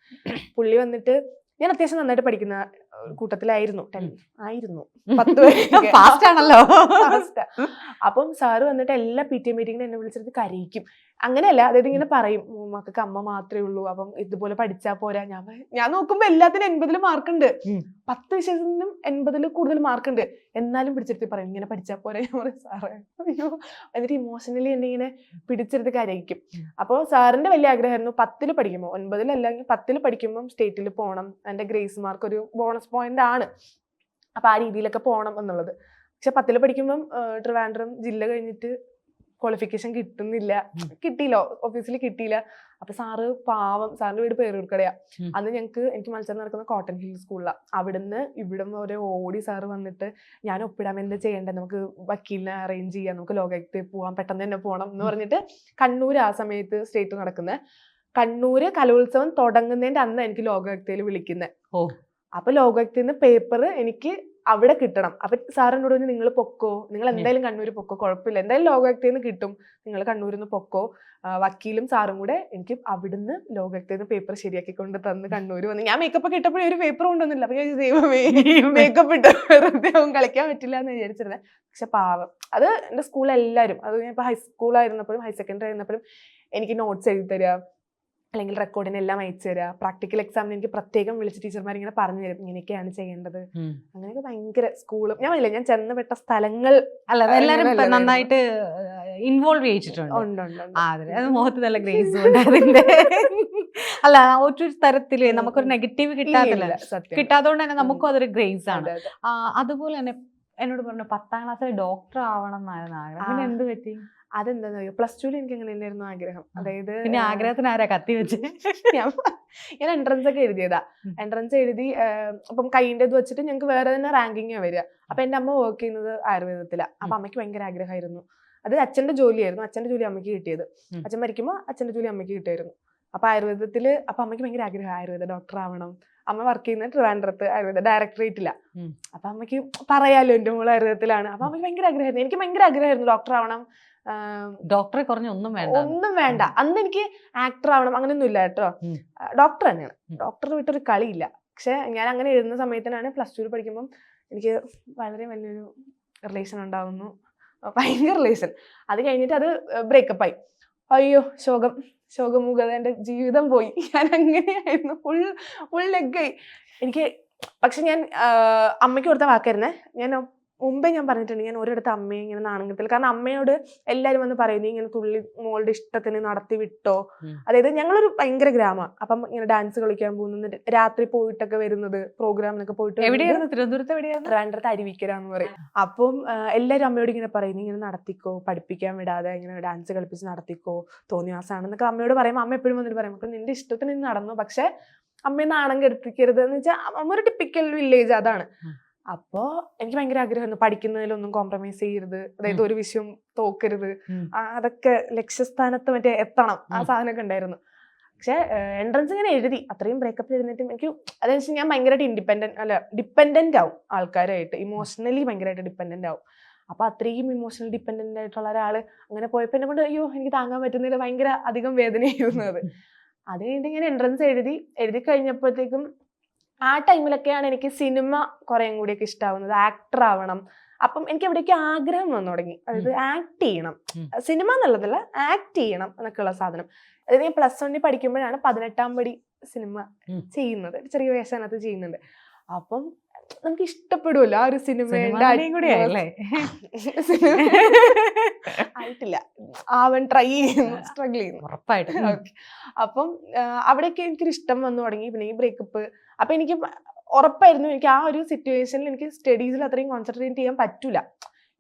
പുള്ളി വന്നിട്ട് ഞാൻ അത്യാവശ്യം നന്നായിട്ട് പഠിക്കുന്ന കൂട്ടത്തിലായിരുന്നു, 10 ആണല്ലോ. അപ്പം സാറ് വന്നിട്ട് എല്ലാ PTA മീറ്റിങ്ങിനും എന്നെ വിളിച്ചിട്ട് കരയിക്കും. അങ്ങനെയല്ല, അതായത് ഇങ്ങനെ പറയും, മക്കൾക്ക് അമ്മ മാത്രമേ ഉള്ളൂ, അപ്പം ഇതുപോലെ പഠിച്ചാൽ പോരാ. ഞാൻ നോക്കുമ്പോ എല്ലാത്തിനും 80 മാർക്കുണ്ട്, 10 വിഷയത്തിനും 80 കൂടുതൽ മാർക്കുണ്ട്, എന്നാലും പിടിച്ചെടുത്ത് പറയും ഇങ്ങനെ പഠിച്ചാൽ പോരാ. ഞാൻ പറയും സാറേ അയ്യോ, എന്നിട്ട് ഇമോഷണലി എന്നെ ഇങ്ങനെ പിടിച്ചെടുത്ത് കരയിക്കും. അപ്പോൾ സാറിന്റെ വലിയ ആഗ്രഹമായിരുന്നു 10ൽ പഠിക്കുമ്പോൾ, 9ൽ അല്ലെങ്കിൽ 10ൽ പഠിക്കുമ്പോൾ സ്റ്റേറ്റിൽ പോകണം, എന്റെ ഗ്രേസ് മാർക്ക് ഒരു ബോണസ് പോയിന്റ് ആണ്, അപ്പൊ ആ രീതിയിലൊക്കെ പോകണം എന്നുള്ളത്. പക്ഷെ 10ൽ പഠിക്കുമ്പം ട്രിവാൻഡ്രം ജില്ല കഴിഞ്ഞിട്ട് ക്വാളിഫിക്കേഷൻ കിട്ടിയില്ല, ഓഫീസിൽ കിട്ടിയില്ല. അപ്പൊ സാറ് പാവം, സാറിന്റെ വീട് പേരൂർക്കടയാ. അന്ന് എനിക്ക് മത്സരം നടക്കുന്ന കോട്ടൺ ഹിൽ സ്കൂളിലാണ്. അവിടുന്ന് ഇവിടം വരെ ഓടി സാറ് വന്നിട്ട് ഞാൻ ഒപ്പിടാൻ എന്താ ചെയ്യേണ്ടത്, നമുക്ക് വക്കീലിനെ അറേഞ്ച് ചെയ്യാം, നമുക്ക് ലോകായുക്തയിൽ പോവാം, പെട്ടെന്ന് തന്നെ പോകണം എന്ന് പറഞ്ഞിട്ട് കണ്ണൂർ ആ സമയത്ത് സ്റ്റേറ്റ് നടക്കുന്നത്. കണ്ണൂര് കലോത്സവം തുടങ്ങുന്നതിന്റെ അന്ന് എനിക്ക് ലോകായുക്തയിൽ വിളിക്കുന്നത്. അപ്പൊ ലോകായുക്തയിൽ നിന്ന് പേപ്പർ എനിക്ക് അവിടെ കിട്ടണം. അപ്പൊ സാറിനോട് പറഞ്ഞു നിങ്ങൾ പൊക്കോ, നിങ്ങൾ എന്തായാലും കണ്ണൂര് പൊക്കോ, കുഴപ്പമില്ല, എന്തായാലും ലോകായുക്തയിൽ നിന്ന് കിട്ടും, നിങ്ങൾ കണ്ണൂരിൽ നിന്ന് പൊക്കോ. വക്കീലും സാറും കൂടെ എനിക്ക് അവിടുന്ന് ലോകായുക്തയിൽ നിന്ന് പേപ്പർ ശരിയാക്കി കൊണ്ട് തന്ന് കണ്ണൂര് വന്ന്. ഞാൻ മേക്കപ്പ് ഒക്കെ ഇട്ടപ്പോഴേ ഒരു പേപ്പർ കൊണ്ടൊന്നുമില്ല. അപ്പൊ ഞാൻ ദൈവമേ മേക്കപ്പ് ഇട്ട് വെറുതെ കളിക്കാൻ പറ്റില്ല എന്ന് വിചാരിച്ചിരുന്നത്. പക്ഷെ പാവം, അത് എന്റെ സ്കൂളിലെല്ലാവരും, അത് ഞാൻ ഇപ്പൊ ഹൈസ്കൂളായിരുന്നപ്പോഴും ഹയർ സെക്കൻഡറി ആയിരുന്നപ്പോഴും എനിക്ക് നോട്ട്സ് എഴുതി തരിക, അല്ലെങ്കിൽ റെക്കോർഡിന് എല്ലാം അയച്ചു തരിക. പ്രാക്ടിക്കൽ എക്സാമിന് എനിക്ക് പ്രത്യേകം വിളിച്ച് ടീച്ചർമാർ ഇങ്ങനെ പറഞ്ഞു തരും ഇങ്ങനെയൊക്കെയാണ് ചെയ്യേണ്ടത്. അങ്ങനെയൊക്കെ ഭയങ്കര സ്കൂളും ഞാൻ ചെന്നപ്പെട്ട സ്ഥലങ്ങൾ എല്ലാരും നന്നായിട്ട് ഇൻവോൾവ് ചെയ്യിച്ചിട്ടുണ്ട്. അത് മുഖത്ത് നല്ല ഗ്രേസ് ഉണ്ട് അതിന്റെ. അല്ല, ഒരു തരത്തില് നമുക്കൊരു നെഗറ്റീവ് കിട്ടാത്തതുകൊണ്ട് തന്നെ നമുക്കും അതൊരു ഗ്രേസ് ആണ്. അതുപോലെ തന്നെ എന്നോട് പറഞ്ഞു 10ാം ക്ലാസ്സിൽ ഡോക്ടർ ആവണം എന്നായിരുന്നു ആഗ്രഹം. എന്ത് പറ്റി? അതെന്താന്ന് അറിയോ, +2 എനിക്ക് അങ്ങനെ തന്നെയായിരുന്നു ആഗ്രഹം. അതായത് പിന്നെ ആഗ്രഹത്തിന് ആരാ കത്തി വെച്ച്? ഞാൻ എൻട്രൻസ് ഒക്കെ എഴുതിയതാ. എൻട്രൻസ് എഴുതി അപ്പം കൈൻ്റെ ഇത് വെച്ചിട്ട് ഞങ്ങൾക്ക് വേറെ തന്നെ റാങ്കിങ്ങാ വരിക. അപ്പൊ എന്റെ അമ്മ വർക്ക് ചെയ്യുന്നത് ആയുർവേദത്തിലാണ്. അപ്പൊ അമ്മയ്ക്ക് ഭയങ്കര ആഗ്രഹമായിരുന്നു അത് അച്ഛന്റെ ജോലിയായിരുന്നു. അച്ഛന്റെ ജോലി അമ്മയ്ക്ക് കിട്ടിയത്. ഉം. അച്ഛൻ മരിക്കുമ്പോൾ അച്ഛന്റെ ജോലി അമ്മയ്ക്ക് കിട്ടിയായിരുന്നു. അപ്പൊ ആയുർവേദത്തില് അപ്പൊ അമ്മയ്ക്ക് ഭയങ്കര ആഗ്രഹം ആയുർവേദ ഡോക്ടർ ആവണം. അമ്മ വർക്ക് ചെയ്യുന്നത് ട്രിവാൻഡ്രത്ത് ആയുർവേദ ഡയറക്ടറേറ്റില്ല. ഉം. അപ്പൊ അമ്മയ്ക്ക് പറയാലോ എന്റെ മോള് ആയുർവേദത്തിലാണ്. അപ്പൊ അമ്മയ്ക്ക് ഭയങ്കര ആഗ്രഹമായിരുന്നു. എനിക്ക് ഭയങ്കര ആഗ്രഹമായിരുന്നു ഡോക്ടർ ആവണം. ഡോക്ടറെ കുറഞ്ഞ ഒന്നും വേണ്ട. ഒന്നും വേണ്ട. അന്ന് എനിക്ക് ആക്ടർ ആവണം അങ്ങനെയൊന്നും ഇല്ല കേട്ടോ. ഉം. ഡോക്ടർ തന്നെയാണ്. ഉം. ഡോക്ടർ വിട്ടൊരു കളിയില്ല. പക്ഷെ ഞാൻ അങ്ങനെ എഴുതുന്ന സമയത്തിനാണ് പ്ലസ് 2 പഠിക്കുമ്പം എനിക്ക് വളരെ വലിയൊരു റിലേഷൻ ഉണ്ടാവുന്നു. ഭയങ്കര റിലേഷൻ. അത് കഴിഞ്ഞിട്ട് അത് ബ്രേക്കപ്പ് ആയി. അയ്യോ ശോകമൂകത, എൻ്റെ ജീവിതം പോയി. ഞാൻ അങ്ങനെയായിരുന്നു. ഫുൾ ലെഗായി എനിക്ക്. പക്ഷെ ഞാൻ അമ്മയ്ക്ക് കൊടുത്ത വാക്കായിരുന്നേ. ഞാൻ മുമ്പേ ഞാൻ പറഞ്ഞിട്ടുണ്ട്, ഞാൻ ഒരിടത്ത് അമ്മയെ ഇങ്ങനെ നാണങ്ങത്തിൽ, കാരണം അമ്മയോട് എല്ലാവരും വന്ന് പറയും നീ ഇങ്ങനെ തുള്ളി മോളുടെ ഇഷ്ടത്തിന് നടത്തി വിട്ടോ. അതായത് ഞങ്ങളൊരു ഭയങ്കര ഗ്രാമമാണ്. അപ്പം ഇങ്ങനെ ഡാൻസ് കളിക്കാൻ പോകുന്നത്, രാത്രി പോയിട്ടൊക്കെ വരുന്നത്, പ്രോഗ്രാമിനൊക്കെ പോയിട്ട്. എവിടെയായിരുന്നു? തിരുവനന്തപുരത്ത് എവിടെയായിരുന്നു? ട്രിവാൻഡ്രത്ത് അരുവിക്കര എന്ന് പറയും. അപ്പം എല്ലാവരും അമ്മയോട് ഇങ്ങനെ പറയും നീ ഇങ്ങനെ നടത്തിക്കോ, പഠിപ്പിക്കാൻ വിടാതെ ഇങ്ങനെ ഡാൻസ് കളിപ്പിച്ച് നടത്തിക്കോ, തോന്നിയാസാണെന്നൊക്കെ അമ്മയോട് പറയുമ്പോൾ അമ്മ എപ്പോഴും വന്നിട്ട് പറയും മക്കൾ നിന്റെ ഇഷ്ടത്തിന് നീ നടന്നു, പക്ഷെ അമ്മയെ നാണം കെടുത്തിക്കരുത് എന്ന് വെച്ചാൽ അമ്മ ഒരു ടിപ്പിക്കൽ വില്ലേജ് അതാണ്. അപ്പോ എനിക്ക് ഭയങ്കര ആഗ്രഹമായിരുന്നു പഠിക്കുന്നതിലൊന്നും കോംപ്രമൈസ് ചെയ്യരുത്, അതായത് ഒരു വിഷയം തോക്കരുത്, അതൊക്കെ ലക്ഷ്യസ്ഥാനത്ത് മറ്റേ എത്തണം, ആ സാധനമൊക്കെ ഉണ്ടായിരുന്നു. പക്ഷെ എൻട്രൻസ് ഇങ്ങനെ എഴുതി, അത്രയും ബ്രേക്കപ്പ് എഴുതിയിട്ടും എനിക്ക് അതെന്ന് വെച്ചാൽ ഞാൻ ഭയങ്കരമായിട്ട് ഡിപ്പെൻഡന്റ് ആവും ആൾക്കാരായിട്ട്, ഇമോഷണലി ഭയങ്കരമായിട്ട് ഡിപ്പെൻഡന്റ് ആവും. അപ്പൊ അത്രയും ഇമോഷണൽ ഡിപ്പെൻഡന്റ് ആയിട്ടുള്ള ഒരാള് അങ്ങനെ പോയപ്പോ എന്നെ കൊണ്ട് അയ്യോ എനിക്ക് താങ്ങാൻ പറ്റുന്നില്ല, ഭയങ്കര അധികം വേദനയായിരുന്നു അത്. അത് കഴിഞ്ഞിട്ട് ഞാൻ എൻട്രൻസ് എഴുതി കഴിഞ്ഞപ്പോഴത്തേക്കും ആ ടൈമിലൊക്കെയാണ് എനിക്ക് സിനിമ കുറേയും കൂടിയൊക്കെ ഇഷ്ടമാവുന്നത്, ആക്ടർ ആവണം. അപ്പം എനിക്ക് എവിടേക്ക് ആഗ്രഹം വന്നു തുടങ്ങി, അതായത് ആക്ട് ചെയ്യണം, സിനിമ എന്നുള്ളതല്ല ആക്ട് ചെയ്യണം എന്നൊക്കെയുള്ള സാധനം. അതായത് ഞാൻ +1 പഠിക്കുമ്പോഴാണ് 18-ാം പടി സിനിമ ചെയ്യുന്നത്, ചെറിയ വയസ്സിനകത്ത് ചെയ്യുന്നുണ്ട്. അപ്പം നമുക്ക് ഇഷ്ടപ്പെടുമല്ലോ ആ ഒരു സിനിമയുടെ ആയിട്ടില്ല, ആവൻ ട്രൈ ചെയ്യുന്നു, സ്ട്രഗിൾ ചെയ്യുന്നു ഉറപ്പായിട്ടും. അപ്പം അവിടെയൊക്കെ എനിക്കൊരു ഇഷ്ടം വന്നു തുടങ്ങി. പിന്നെ ഈ ബ്രേക്കപ്പ്, അപ്പൊ എനിക്ക് ഉറപ്പായിരുന്നു എനിക്ക് ആ ഒരു സിറ്റുവേഷനിൽ എനിക്ക് സ്റ്റഡീസിൽ അത്രയും കോൺസെൻട്രേറ്റ് ചെയ്യാൻ പറ്റൂല.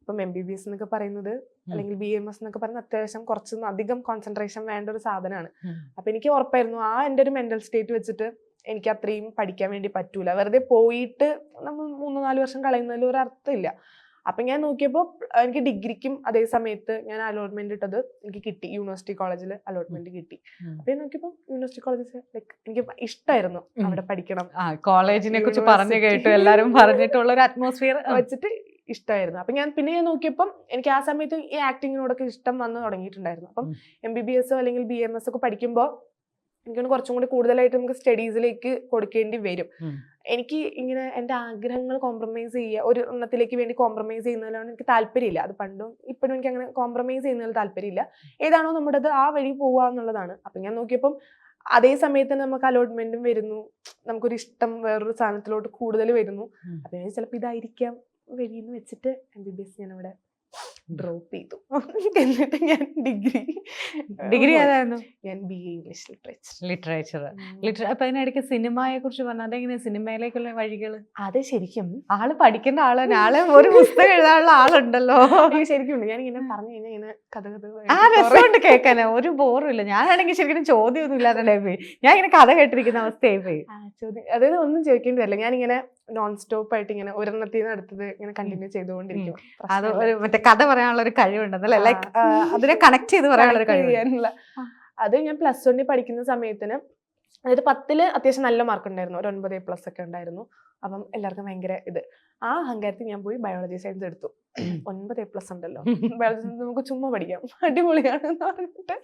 ഇപ്പം MBBS എന്നൊക്കെ പറയുന്നത് അല്ലെങ്കിൽ BMS എന്നൊക്കെ പറയുന്നത് അത്യാവശ്യം കുറച്ച് അധികം കോൺസെൻട്രേഷൻ വേണ്ട ഒരു സാധനമാണ്. അപ്പൊ എനിക്ക് ഉറപ്പായിരുന്നു ആ എൻ്റെ ഒരു മെന്റൽ സ്റ്റേറ്റ് വെച്ചിട്ട് എനിക്ക് അത്രയും പഠിക്കാൻ വേണ്ടി പറ്റൂല. വെറുതെ പോയിട്ട് നമ്മൾ 3-4 വർഷം കളയുന്നതിൽ ഒരു അർത്ഥമില്ല. അപ്പൊ ഞാൻ നോക്കിയപ്പോൾ എനിക്ക് ഡിഗ്രിക്കും അതേ സമയത്ത് ഞാൻ അലോട്ട്മെന്റ് ഇട്ടത് എനിക്ക് കിട്ടി, യൂണിവേഴ്സിറ്റി കോളേജിൽ അലോട്ട്മെന്റ് കിട്ടി. അപ്പൊ ഞാൻ നോക്കിയപ്പോൾ യൂണിവേഴ്സിറ്റി കോളേജ് ലൈക്ക് എനിക്ക് ഇഷ്ടമായിരുന്നു, അവിടെ പഠിക്കണം, കോളേജിനെ കുറിച്ച് പറഞ്ഞു കേട്ടു, എല്ലാരും പറഞ്ഞിട്ടുള്ള ഒരു അറ്റ്മോസ്ഫിയർ വെച്ചിട്ട് ഇഷ്ടമായിരുന്നു. അപ്പൊ പിന്നെ ഞാൻ നോക്കിയപ്പം എനിക്ക് ആ സമയത്ത് ഈ ആക്ടിങ്ങിനോടൊക്കെ ഇഷ്ടം വന്ന് തുടങ്ങിയിട്ടുണ്ടായിരുന്നു. അപ്പം MBBS അല്ലെങ്കിൽ BMS ഒക്കെ പഠിക്കുമ്പോൾ എനിക്കൊന്ന് കുറച്ചും കൂടി കൂടുതലായിട്ട് നമുക്ക് സ്റ്റഡീസിലേക്ക് കൊടുക്കേണ്ടി വരും. എനിക്ക് ഇങ്ങനെ എൻ്റെ ആഗ്രഹങ്ങൾ കോംപ്രമൈസ് ചെയ്യുക, ഒരു എണ്ണത്തിലേക്ക് വേണ്ടി കോംപ്രമൈസ് ചെയ്യുന്നതിലാണ് എനിക്ക് താല്പര്യമില്ല. അത് പണ്ടും ഇപ്പോഴും എനിക്ക് അങ്ങനെ കോംപ്രമൈസ് ചെയ്യുന്നതിൽ താല്പര്യമില്ല. ഏതാണോ നമ്മുടേത് ആ വഴി പോവുക എന്നുള്ളതാണ്. അപ്പം ഞാൻ നോക്കിയപ്പം അതേ സമയത്ത് നമുക്ക് അലോട്ട്മെന്റും വരുന്നു, നമുക്കൊരു ഇഷ്ടം വേറൊരു സാധനത്തിലോട്ട് കൂടുതൽ വരുന്നു. അപ്പം ഞാൻ ചിലപ്പോൾ ഇതായിരിക്കാം വഴിയെന്ന് വെച്ചിട്ട് MBBS ഞാനിവിടെ ഡ്രോപ്പ് ചെയ്തു. എന്നിട്ട് ഞാൻ ഡിഗ്രി ഏതായിരുന്നു? ഞാൻ BA ഇംഗ്ലീഷ് ലിറ്ററേച്ചർ. അപ്പൊ അതിനിടയ്ക്ക് സിനിമയെ കുറിച്ച് പറഞ്ഞാൽ അതെങ്ങനെ സിനിമയിലേക്കുള്ള വഴികള്? അത് ശരിക്കും ആള് പഠിക്കേണ്ട ആളാണ്, ആള് ഒരു പുസ്തകം എഴുതാനുള്ള ആളുണ്ടല്ലോ. ശരിക്കും ഞാൻ ഇങ്ങനെ പറഞ്ഞു കഴിഞ്ഞാൽ ഇങ്ങനെ രസമുണ്ട് കേൾക്കാന്, ഒരു ബോറും ഇല്ല. ഞാനാണെങ്കിൽ ശരിക്കും ചോദ്യമൊന്നും ഇല്ലാതെ ഞാൻ ഇങ്ങനെ കഥ കേട്ടിരിക്കുന്ന അവസ്ഥയായി പോയി. അതായത് ഒന്നും ചോദിക്കേണ്ടി വരില്ല, ഞാനിങ്ങനെ നോൺ സ്റ്റോപ്പ് ആയിട്ട് ഇങ്ങനെ ഒരെണ്ണത്തിൽ നിന്ന് അടുത്തത് ഇങ്ങനെ കണ്ടിന്യൂ ചെയ്തുകൊണ്ടിരിക്കും. അത് ഒരു മറ്റേ കഥ പറയാനുള്ള ഒരു കഴിവുണ്ടെന്നല്ലേ, ലൈക്ക് അതിനെ കണക്ട് ചെയ്ത് പറയാനുള്ള ഒരു കഴിവ്. അത് ഞാൻ +1 പഠിക്കുന്ന സമയത്തിന്, അതായത് 10ൽ അത്യാവശ്യം നല്ല മാർക്ക് ഉണ്ടായിരുന്നു, ഒരു 9A+ ഒക്കെ ഉണ്ടായിരുന്നു. അപ്പം എല്ലാവർക്കും ഭയങ്കര ആ അഹങ്കാരത്തിൽ ഞാൻ പോയി ബയോളജി സയൻസ് എടുത്തു. 9A+ ഉണ്ടല്ലോ, ബയോളജി സയൻസ് നമുക്ക് ചുമ്മാ പഠിക്കാം, അടിപൊളിയാണ് എന്ന് പറഞ്ഞിട്ട്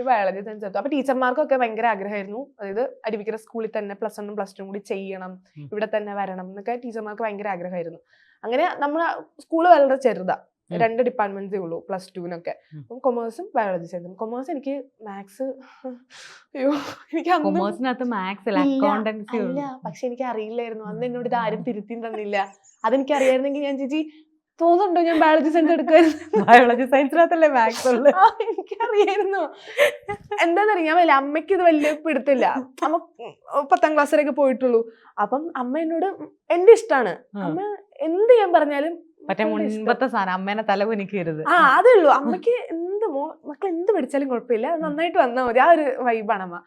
ബയോളജി സയൻസ് എടുത്തു. അപ്പൊ ടീച്ചർമാർക്കൊക്കെ ഭയങ്കര ആഗ്രഹമായിരുന്നു, അതായത് അരുവിക്കര സ്കൂളിൽ തന്നെ +1ഉം +2ഉം കൂടി ചെയ്യണം, ഇവിടെ തന്നെ വരണം എന്നൊക്കെ ടീച്ചർമാർക്ക് ഭയങ്കര ആഗ്രഹമായിരുന്നു. അങ്ങനെ നമ്മുടെ സ്കൂള് വളരെ ചെറുതാ, 2 ഡിപ്പാർട്ട്മെന്റ്സേ ഉള്ളൂ +2നൊക്കെ. കൊമേഴ്സും ബയോളജി സയൻസും. കൊമേഴ്സ് എനിക്ക് മാത്സ്, അയ്യോ എനിക്ക് അല്ല, പക്ഷെ എനിക്ക് അറിയില്ലായിരുന്നു. അന്ന് എന്നോട് ഇത് ആരും തിരുത്തിയും തന്നില്ല. അതെനിക്ക് അറിയായിരുന്നെങ്കിൽ ഞാൻ ചേച്ചി തോന്നുന്നുണ്ടോ ഞാൻ ബയോളജി സയൻസ് എടുക്കുമായിരുന്നു. ബയോളജി സയൻസിനകത്തല്ലേ മാത്സ് ഉള്ളത്? എനിക്കറിയായിരുന്നു. എന്താന്നറിയാം, ഞാൻ അമ്മയ്ക്ക് ഇത് വലിയ പിടുത്തില്ല. അമ്മ 10ാം ക്ലാസ് വരെയൊക്കെ പോയിട്ടുള്ളൂ. അപ്പം അമ്മ എന്നോട് എന്റെ ഇഷ്ടമാണ്, അമ്മ എന്ത് ഞാൻ പറഞ്ഞാലും മറ്റേ മുൻപത്തെ സാധനം അമ്മേനെ തലകുനിക്കരുത്. അതേ ഉള്ളൂ. അമ്മയ്ക്ക് മക്കൾ എന്ത് പഠിച്ചാലും കുഴപ്പമില്ല, നന്നായിട്ട് വന്നാൽ മതി, ആ ഒരു വൈബാണ് അമ്മ.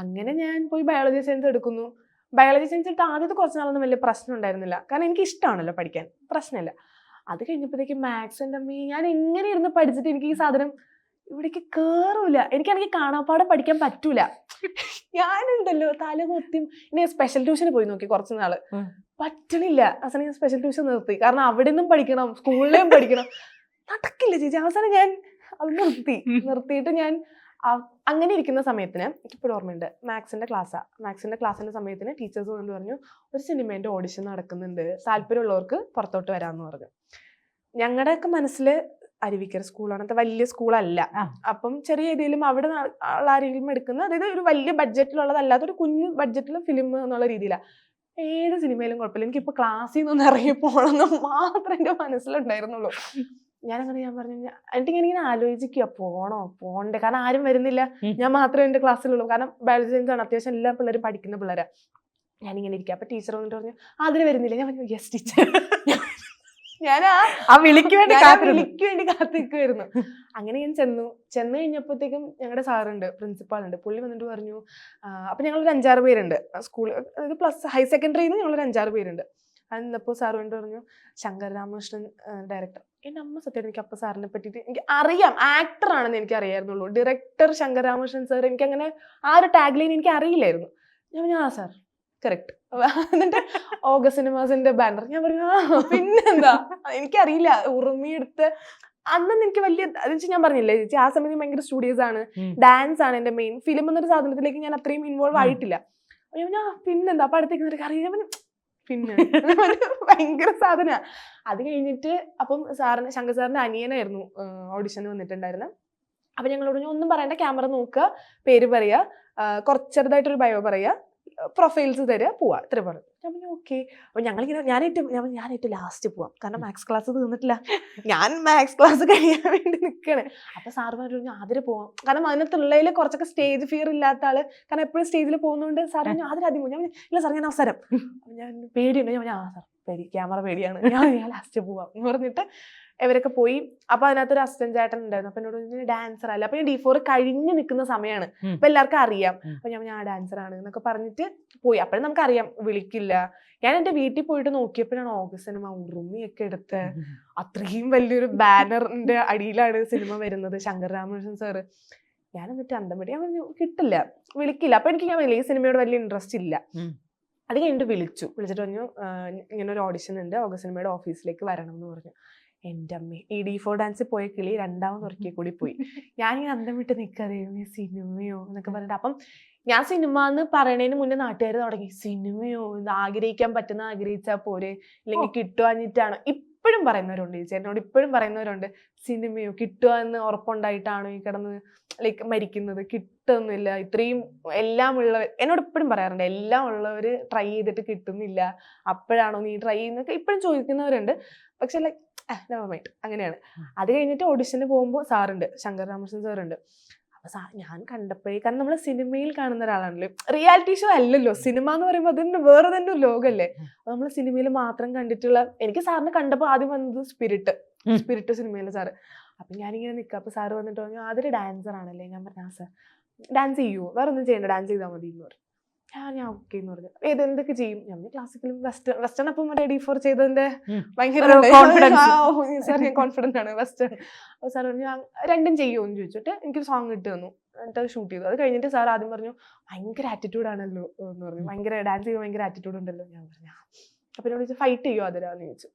അങ്ങനെ ഞാൻ പോയി ബയോളജി സയൻസ് എടുക്കുന്നു. ബയോളജി സയൻസ് എടുത്ത് ആദ്യത്തെ കുറച്ച് നാളൊന്നും വലിയ പ്രശ്നം ഉണ്ടായിരുന്നില്ല, കാരണം എനിക്ക് ഇഷ്ടമാണല്ലോ പഠിക്കാൻ, പ്രശ്നമില്ല. അത് കഴിഞ്ഞപ്പോഴത്തേക്ക് മാത്സ് എൻ്റെ അമ്മ ഞാൻ എങ്ങനെ ഇരുന്ന് പഠിച്ചിട്ട് എനിക്ക് ഈ സാധനം ഇവിടേക്ക് കേറൂല. എനിക്കാണെങ്കിൽ കാണാപ്പാടം പഠിക്കാൻ പറ്റൂല. ഞാനുണ്ടല്ലോ തല കുത്തി ഇനി സ്പെഷ്യൽ ട്യൂഷന് പോയി നോക്കി കുറച്ച് നാള്, പറ്റണില്ല. അവസാനം ഞാൻ സ്പെഷ്യൽ ട്യൂഷൻ നിർത്തി. കാരണം അവിടെ നിന്നും പഠിക്കണം, സ്കൂളിലേയും പഠിക്കണം, നടക്കില്ല ചേച്ചി. അവസാനം ഞാൻ അത് നിർത്തിയിട്ട് ഞാൻ അങ്ങനെ ഇരിക്കുന്ന സമയത്തിന് എനിക്കിപ്പോഴും ഓർമ്മയുണ്ട്, മാത്സിന്റെ ക്ലാസ്സിന്റെ സമയത്തിന് ടീച്ചേഴ്സ് കൊണ്ട് പറഞ്ഞു ഒരു സിനിമേന്റെ ഓഡിഷൻ നടക്കുന്നുണ്ട്, താല്പര്യമുള്ളവർക്ക് പുറത്തോട്ട് വരാമെന്ന് പറഞ്ഞു. ഞങ്ങളുടെയൊക്കെ മനസ്സിൽ അരുവിക്കര സ്കൂളാണ്, അത് വലിയ സ്കൂളല്ല. അപ്പം ചെറിയ രീതിയിലും അവിടെ ഉള്ള ആരെങ്കിലും എടുക്കുന്ന, അതായത് ഒരു വലിയ ബഡ്ജറ്റിലുള്ളതല്ലാത്ത ഒരു കുഞ്ഞു ബഡ്ജറ്റിലെ ഫിലിം എന്നുള്ള രീതിയിലാണ്. ഏത് സിനിമയിലും കുഴപ്പമില്ല, എനിക്കിപ്പോൾ ക്ലാസ്സിൽ നിന്ന് ഇറങ്ങി പോകണമെന്ന് മാത്രമേ എൻ്റെ മനസ്സിലുണ്ടായിരുന്നുള്ളൂ. ഞാൻ പറഞ്ഞു, എന്നിട്ട് ഞാനിങ്ങനെ ആലോചിക്കുക പോണ്ടേ, കാരണം ആരും വരുന്നില്ല, ഞാൻ മാത്രമേ എൻ്റെ ക്ലാസ്സിലുള്ളൂ. കാരണം ബയോളജി സയൻസ് ആണ്, അത്യാവശ്യം എല്ലാ പിള്ളേരും പഠിക്കുന്ന പിള്ളേരാണ്. ഞാനിങ്ങനെ ഇരിക്കുക. അപ്പൊ ടീച്ചർ വന്നിട്ട് പറഞ്ഞു അതിന് വരുന്നില്ല. ഞാൻ പറഞ്ഞു യെസ് ടീച്ചർ. ഞാൻ ആ വിളിക്ക് വേണ്ടി കാത്തിരിക്കുമായിരുന്നു. അങ്ങനെ ഞാൻ ചെന്നു കഴിഞ്ഞപ്പോഴത്തേക്കും ഞങ്ങളുടെ സാറുണ്ട്, പ്രിൻസിപ്പാളുണ്ട്, പുള്ളി വന്നിട്ട് പറഞ്ഞു, അപ്പൊ ഞങ്ങളൊരു 5-6 പേരുണ്ട് സ്കൂൾ, അതായത് പ്ലസ് ഹയർ സെക്കൻഡറിയിൽ നിന്ന് ഞങ്ങളൊരു 5-6 പേരുണ്ട്. അത് നിന്നപ്പോൾ സാർ വന്നിട്ട് പറഞ്ഞു ശങ്കർ രാമകൃഷ്ണൻ ഡയറക്ടർ. എൻ്റെ അമ്മ സത്യം എനിക്ക് അപ്പൊ സാറിനെ പറ്റിയിട്ട് എനിക്ക് അറിയാം, ആക്ടർ ആണെന്ന് എനിക്ക് അറിയായിരുന്നുള്ളൂ. ഡയറക്ടർ ശങ്കർ രാമകൃഷ്ണൻ സാർ, എനിക്ക് അങ്ങനെ ആ ഒരു ടാഗ് ലൈൻ എനിക്ക് അറിയില്ലായിരുന്നു. ഞാൻ പറഞ്ഞു ആ സാർ കറക്റ്റ്. എന്നിട്ട് ഓഗസ്റ്റ് സിനിമാസിന്റെ ബാനർ. ഞാൻ പറഞ്ഞു പിന്നെന്താ, എനിക്കറിയില്ല. ഉറുമിയെടുത്ത് അന്നൊന്നും എനിക്ക് വലിയ ഞാൻ പറഞ്ഞില്ലേ ചേച്ചി, ആ സമയത്ത് ഭയങ്കര സ്റ്റുഡിയോസ് ആണ്, ഡാൻസ് ആണ് എന്റെ മെയിൻ. ഫിലിം എന്നൊരു സാധനത്തിലേക്ക് ഞാൻ അത്രയും ഇൻവോൾവ് ആയിട്ടില്ല. ഞാൻ പിന്നെന്താ അപ്പൊ അടുത്തേക്ക് അറിയാം, പിന്നെ ഭയങ്കര സാധന. അത് കഴിഞ്ഞിട്ട് അപ്പം സാറിന്, ശങ്കർ സാറിന്റെ അനിയനായിരുന്നു ഓഡിഷന് വന്നിട്ടുണ്ടായിരുന്നത്. അപ്പൊ ഞങ്ങളോട് ഒന്നും പറയണ്ട, ക്യാമറ നോക്കുക, പേര് പറയുക, കുറച്ച് ചെറുതായിട്ടൊരു ബയോ പറയുക, പ്രൊഫൈൽസ് തരിക, പോവാ, ഇത്ര പറഞ്ഞു. ഞാൻ പറഞ്ഞു ഓക്കെ. അപ്പൊ ഞങ്ങളിങ്ങനെ ഞാനേറ്റവും ലാസ്റ്റ് പോവാം, കാരണം മാത്സ് ക്ലാസ് തീർന്നിട്ടില്ല, ഞാൻ മാത്സ് ക്ലാസ് കഴിയാൻ വേണ്ടി നിൽക്കണേ. അപ്പൊ സാർ പറഞ്ഞു ആതിര പോവാം, കാരണം അതിനകത്തുള്ളതിൽ കുറച്ചൊക്കെ സ്റ്റേജ് ഫിയർ ഇല്ലാത്ത ആള്, കാരണം എപ്പോഴും സ്റ്റേജിൽ പോകുന്നതുകൊണ്ട് സാർ പറഞ്ഞു ആദ്യം പോകും. ഞാൻ ഇല്ല സാർ, ഞാൻ അവസരം, ഞാൻ പേടിയുണ്ട്. ഞാൻ പറഞ്ഞു സാർ പേടി, ക്യാമറ പേടിയാണ്, ഞാൻ ലാസ്റ്റ് പോവാം എന്ന് പറഞ്ഞിട്ട് ഇവരൊക്കെ പോയി. അപ്പൊ അതിനകത്തൊരു അസിസ്റ്റന്റ് ചേട്ടൻ ഉണ്ടായിരുന്നു. അപ്പൊ എന്നോട് ഡാൻസർ അല്ല, അപ്പൊ ഞാൻ D4 കഴിഞ്ഞ് നിൽക്കുന്ന സമയമാണ്, അപ്പൊ എല്ലാവർക്കും അറിയാം. അപ്പൊ ഞാൻ ഡാൻസർ ആണ് എന്നൊക്കെ പറഞ്ഞിട്ട് പോയി. അപ്പോഴും നമുക്കറിയാം വിളിക്കില്ല. ഞാൻ എന്റെ വീട്ടിൽ പോയിട്ട് നോക്കിയപ്പോഴാണ് ഓഗസ്റ്റ് സിനിമ ഉറുമിയൊക്കെ എടുത്ത് അത്രയും വലിയൊരു ബാനറിന്റെ അടിയിലാണ് സിനിമ വരുന്നത്, ശങ്കർ രാമകൃഷ്ണൻ സാറ്. ഞാൻ എന്നിട്ട് അന്തമടി, ഞാൻ പറഞ്ഞു കിട്ടില്ല, വിളിക്കില്ല. അപ്പൊ എനിക്ക് ഞാൻ ഈ സിനിമയോട് വലിയ ഇൻട്രസ്റ്റ് ഇല്ല. അത് കഴിഞ്ഞിട്ട് വിളിച്ചിട്ട് പറഞ്ഞു ഇങ്ങനെ ഒരു ഓഡിഷൻ ഉണ്ട്, ഓഗസ്റ്റ് സിനിമയുടെ ഓഫീസിലേക്ക് വരണം എന്ന് പറഞ്ഞു. എൻ്റെ അമ്മ, ഈ D4 ഡാൻസ് പോയ കിളി രണ്ടാമത് ഒരിക്കൽ കൂടി പോയി. ഞാനിങ്ങനെ അന്തം വിട്ട് നിൽക്കാതെ സിനിമയോ എന്നൊക്കെ പറഞ്ഞിട്ട്. അപ്പം ഞാൻ സിനിമ എന്ന് പറയണതിന് മുന്നേ നാട്ടുകാർ തുടങ്ങി സിനിമയോ, ആഗ്രഹിക്കാൻ പറ്റുന്ന ആഗ്രഹിച്ചാൽ പോരെ, ഇല്ലെങ്കിൽ കിട്ടുവാഞ്ഞിട്ടാണ്. ഇപ്പോഴും പറയുന്നവരുണ്ട് ചേച്ചി, എന്നോട് ഇപ്പോഴും പറയുന്നവരുണ്ട് സിനിമയോ കിട്ടുക എന്ന് ഉറപ്പുണ്ടായിട്ടാണോ ഈ കിടന്ന് ലൈക്ക് മരിക്കുന്നത്, കിട്ടുന്നില്ല, ഇത്രയും എല്ലാം ഉള്ളവർ എന്നോട് ഇപ്പോഴും പറയാറുണ്ട്, എല്ലാം ഉള്ളവർ ട്രൈ ചെയ്തിട്ട് കിട്ടുന്നില്ല, അപ്പോഴാണോ നീ ട്രൈ ചെയ്യുന്നൊക്കെ ഇപ്പോഴും ചോദിക്കുന്നവരുണ്ട്. പക്ഷെ ലൈക്ക് നെവർ മൈൻഡ്, അങ്ങനെയാണ്. അത് കഴിഞ്ഞിട്ട് ഓഡിഷന് പോകുമ്പോൾ സാറുണ്ട്, ശങ്കർ രാമകൃഷ്ണൻ സാറുണ്ട്. അപ്പൊ ഞാൻ കണ്ടപ്പോഴേ, കാരണം നമ്മൾ സിനിമയിൽ കാണുന്ന ഒരാളാണല്ലോ, റിയാലിറ്റി ഷോ അല്ലല്ലോ സിനിമ എന്ന് പറയുമ്പോൾ, അതിന് വേറെ തന്നെ ഒരു ലോകമല്ലേ. അപ്പൊ നമ്മൾ സിനിമയിൽ മാത്രം കണ്ടിട്ടുള്ള, എനിക്ക് സാറിനെ കണ്ടപ്പോൾ ആദ്യം വന്നത് സ്പിരിറ്റ് സിനിമയിലെ സാറ്. അപ്പൊ ഞാനിങ്ങനെ നിൽക്കുക. അപ്പൊ സാറ് വന്നിട്ട് പറഞ്ഞു അതൊരു ഡാൻസർ ആണല്ലേ. ഞാൻ പറഞ്ഞു ആ സാർ ഡാൻസ് ചെയ്യുമോ, വേറെ ഒന്നും ചെയ്യണ്ട, ഡാൻസ് ചെയ്താൽ മതി എന്ന് പറഞ്ഞു. ഞാൻ ഓക്കെ എന്ന് പറഞ്ഞു. എന്തൊക്കെ ചെയ്യും? ഞാൻ ക്ലാസിക്കലും വെസ്റ്റേൺ. അപ്പം മറ്റേ D4 ചെയ്തതിന്റെ ഭയങ്കര സാർ ഞാൻ കോൺഫിഡന്റ് ആണ് വെസ്റ്റേൺ. അപ്പൊ സാർ പറഞ്ഞു രണ്ടും ചെയ്യുമോ എന്ന് ചോദിച്ചിട്ട് എനിക്കൊരു സോങ് ഇട്ട് തന്നു. എന്നിട്ട് അത് ഷൂട്ട് ചെയ്തു. അത് കഴിഞ്ഞിട്ട് സാർ ആദ്യം പറഞ്ഞു ഭയങ്കര ആറ്റിറ്റ്യൂഡ് ആണല്ലോ എന്ന് പറഞ്ഞു, ഭയങ്കര ഡാൻസ് ചെയ്യുമ്പോൾ ഭയങ്കര ആറ്റിറ്റ്യൂഡ് ഉണ്ടല്ലോ. ഞാൻ പറഞ്ഞു അപ്പൊ എന്നോട് ചോദിച്ചു ഫൈറ്റ് ചെയ്യുമോ അതിരാന്ന് ചോദിച്ചു.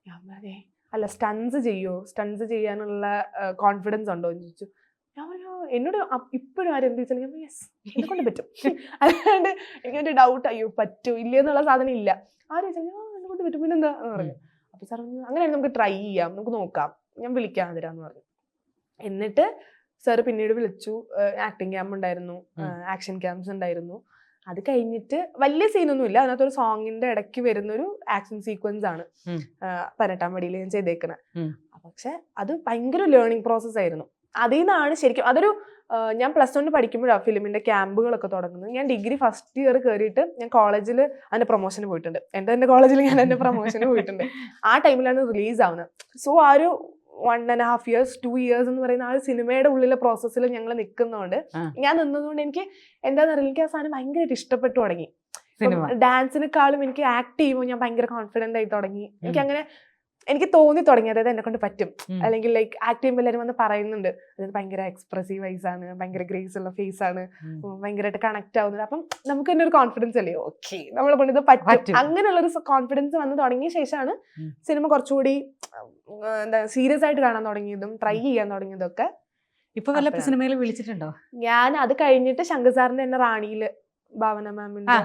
ഞാൻ പറഞ്ഞേ അല്ല സ്റ്റൺസ് ചെയ്യാനുള്ള കോൺഫിഡൻസ് ഉണ്ടോ എന്ന് ചോദിച്ചു. ഞാൻ പറഞ്ഞു എന്നോട് ഇപ്പോഴും ആരും എന്ത് ചോദിച്ചാലും ഞാൻ യെസ് എന്നെ കൊണ്ട് പറ്റും. അല്ലാണ്ട് എനിക്കൊരു ഡൗട്ട് അയ്യോ പറ്റൂ ഇല്ല എന്നുള്ള സാധനം ഇല്ല. ആരും ചോദിച്ചാൽ എന്നെ കൊണ്ട് പറ്റും പിന്നെന്താ എന്ന് പറഞ്ഞു. അപ്പൊ സാർ പറഞ്ഞു അങ്ങനെയാണെങ്കിൽ നമുക്ക് ട്രൈ ചെയ്യാം, നമുക്ക് നോക്കാം, ഞാൻ വിളിക്കാം അതിരാന്ന് പറഞ്ഞു. എന്നിട്ട് സാർ പിന്നീട് വിളിച്ചു. ആക്ടിങ് ക്യാമ്പ് ഉണ്ടായിരുന്നു, ആക്ഷൻ ക്യാമ്പ്സ് ഉണ്ടായിരുന്നു. അത് കഴിഞ്ഞിട്ട് വലിയ സീനൊന്നും ഇല്ല, അതിനകത്തൊരു സോങ്ങിന്റെ ഇടയ്ക്ക് വരുന്നൊരു ആക്ഷൻ സീക്വൻസ് ആണ് 18-ാം പടിയിൽ ഞാൻ ചെയ്തേക്കണേ. പക്ഷെ അത് ഭയങ്കര ലേണിംഗ് പ്രോസസ് ആയിരുന്നു. അതിൽ നിന്നാണ് ശരിക്കും അതൊരു ഞാൻ +1 പഠിക്കുമ്പോഴാണ് ഫിലിമിന്റെ ക്യാമ്പുകളൊക്കെ തുടങ്ങുന്നത്. ഞാൻ ഡിഗ്രി ഫസ്റ്റ് ഇയർ കയറിയിട്ട് ഞാൻ കോളേജിൽ അതിന്റെ പ്രൊമോഷന് പോയിട്ടുണ്ട്. എൻ്റെ കോളേജിൽ ഞാൻ എൻ്റെ പ്രൊമോഷന് പോയിട്ടുണ്ട്. ആ ടൈമിലാണ് റിലീസ് ആവുന്നത്. സോ ആ ഒരു 1.5 years 2 years എന്ന് പറയുന്ന ആ ഒരു സിനിമയുടെ ഉള്ളിലെ പ്രോസസ്സിൽ ഞങ്ങൾ നിൽക്കുന്നതുകൊണ്ട് ഞാൻ നിന്നതുകൊണ്ട് എനിക്ക് എന്താണെന്നറിയില്ല, എനിക്ക് ആ സാധനം ഭയങ്കരമായിട്ട് ഇഷ്ടപ്പെട്ടു തുടങ്ങി. ഡാൻസിനെക്കാളും എനിക്ക് ആക്ട് ചെയ്യുമ്പോൾ ഞാൻ ഭയങ്കര കോൺഫിഡന്റ് ആയി തുടങ്ങി. എനിക്ക് അങ്ങനെ എനിക്ക് തോന്നി തുടങ്ങി അതായത് എന്നെ കൊണ്ട് പറ്റും, ഉം. അല്ലെങ്കിൽ ലൈക്ക് ആക്ട് ചെയ്യുമ്പോൾ എല്ലാവരും വന്ന് പറയുന്നുണ്ട് അതായത് ഭയങ്കര എക്സ്പ്രസീവ് വൈസ് ആണ്, ഭയങ്കര ഗ്രേസ് ഉള്ള ഫേസ് ആണ്, ഭയങ്കരമായിട്ട് കണക്ട് ആവുന്നത്. അപ്പം നമുക്ക് തന്നെ ഒരു കോൺഫിഡൻസ് അല്ലേ, ഓക്കെ നമ്മളെ കൊണ്ട് ഇത് പറ്റും. പറ്റും. അങ്ങനെയുള്ളൊരു കോൺഫിഡൻസ് വന്ന് തുടങ്ങിയ ശേഷമാണ് ഉം. സിനിമ കുറച്ചുകൂടി എന്താ സീരിയസ് ആയിട്ട് കാണാൻ തുടങ്ങിയതും ട്രൈ ചെയ്യാൻ തുടങ്ങിയതൊക്കെ. ഇപ്പൊ വല്ല സിനിമയിൽ വിളിച്ചിട്ടുണ്ടോ? ഞാൻ അത് കഴിഞ്ഞിട്ട് ശങ്കർ സാറിന്റെ തന്നെ റാണിയില്, ഭാവന മാമിന്റെ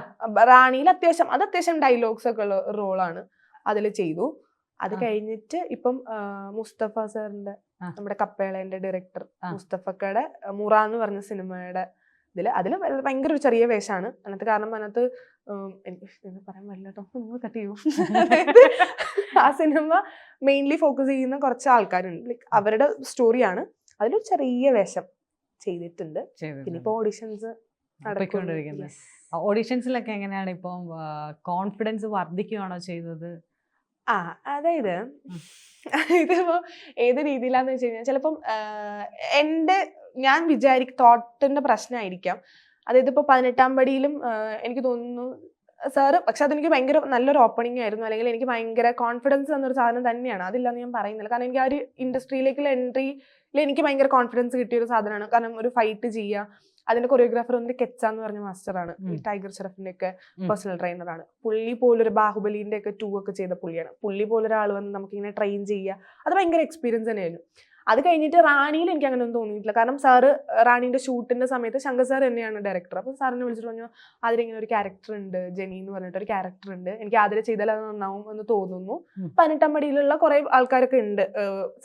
റാണിയിൽ അത്യാവശ്യം ഡയലോഗ്സ് ഒക്കെ ഉള്ള റോളാണ് അതിൽ ചെയ്തു. അത് കഴിഞ്ഞിട്ട് ഇപ്പം മുസ്തഫ സാറിന്റെ, നമ്മുടെ കപ്പേളേന്റെ ഡയറക്ടർ മുസ്തഫക്കയുടെ മുറ എന്ന് പറഞ്ഞ സിനിമയുടെ അതില് ഭയങ്കര ഒരു ചെറിയ വേഷമാണ് അതിനകത്ത്. കാരണം അതിനകത്ത് എനിക്ക് പറയാൻ പറ്റില്ല കേട്ടോ, നിങ്ങൾ കട്ട് ചെയ്യൂ. ആ സിനിമ മെയിൻലി ഫോക്കസ് ചെയ്യുന്ന കുറച്ച് ആൾക്കാരുണ്ട്, ലൈക്ക് അവരുടെ സ്റ്റോറിയാണ്. അതിലൊരു ചെറിയ വേഷം ചെയ്തിട്ടുണ്ട്. പിന്നെ ഇപ്പൊ ഓഡിഷൻസ് നടക്കൊണ്ടിരിക്കുന്നത്. ഓഡിഷൻസിലൊക്കെ എങ്ങനെയാണ് ഇപ്പം കോൺഫിഡൻസ് വർദ്ധിക്കുകയാണോ ചെയ്തത്? അതായത് ഇതിപ്പോ ഏത് രീതിയിലാന്ന് വെച്ച് കഴിഞ്ഞാൽ ചിലപ്പം ഞാൻ തോട്ടിന്റെ പ്രശ്നമായിരിക്കാം. അതായത് ഇപ്പൊ 18ാം പടിയിലും എനിക്ക് തോന്നുന്നു സാറ്, പക്ഷെ അതെനിക്ക് ഭയങ്കര നല്ലൊരു ഓപ്പണിംഗ് ആയിരുന്നു, അല്ലെങ്കിൽ എനിക്ക് ഭയങ്കര കോൺഫിഡൻസ് എന്നൊരു സാധനം തന്നെയാണ്. അതില്ലാന്ന് ഞാൻ പറയുന്നില്ല, കാരണം എനിക്ക് ആ ഒരു ഇൻഡസ്ട്രിയിലേക്കുള്ള എൻട്രിയിൽ എനിക്ക് ഭയങ്കര കോൺഫിഡൻസ് കിട്ടിയൊരു സാധനമാണ്. കാരണം ഒരു ഫൈറ്റ് ചെയ്യുക, അതിന്റെ കൊറിയോഗ്രാഫർ വന്നിട്ട് കെച്ച എന്ന് പറഞ്ഞ മാസ്റ്ററാണ്, ഈ ടൈഗർ ഷെറഫിന്റെ ഒക്കെ പേഴ്സണൽ ട്രെയിനറാണ്. പുള്ളി പോലൊരു ബാഹുബലിന്റെ ഒക്കെ 2 ഒക്കെ ചെയ്ത പുള്ളിയാണ്. പുള്ളി പോലൊരാൾ വന്ന് നമുക്കിങ്ങനെ ട്രെയിൻ ചെയ്യുക, അത് ഭയങ്കര എക്സ്പീരിയൻസ് തന്നെയായിരുന്നു. അത് കഴിഞ്ഞിട്ട് റാണിയിൽ എനിക്ക് അങ്ങനെ ഒന്നും തോന്നിയിട്ടില്ല. കാരണം സാറ് റാണിന്റെ ഷൂട്ടിന്റെ സമയത്ത് ശങ്കർ സാർ തന്നെയാണ് ഡയറക്ടർ. അപ്പൊ സാറിനെ വിളിച്ചിട്ട് പറഞ്ഞു അതിലിങ്ങനെ ഒരു ക്യാരക്ടർ ഉണ്ട്, ജെനി എന്ന് പറഞ്ഞിട്ട് ഒരു ക്യാരക്ടർ ഉണ്ട്, എനിക്ക് ആതിര ചെയ്താൽ അത് നന്നാവും എന്ന് തോന്നുന്നു. 18ാം പടിയിലുള്ള കുറെ ആൾക്കാരൊക്കെ ഉണ്ട്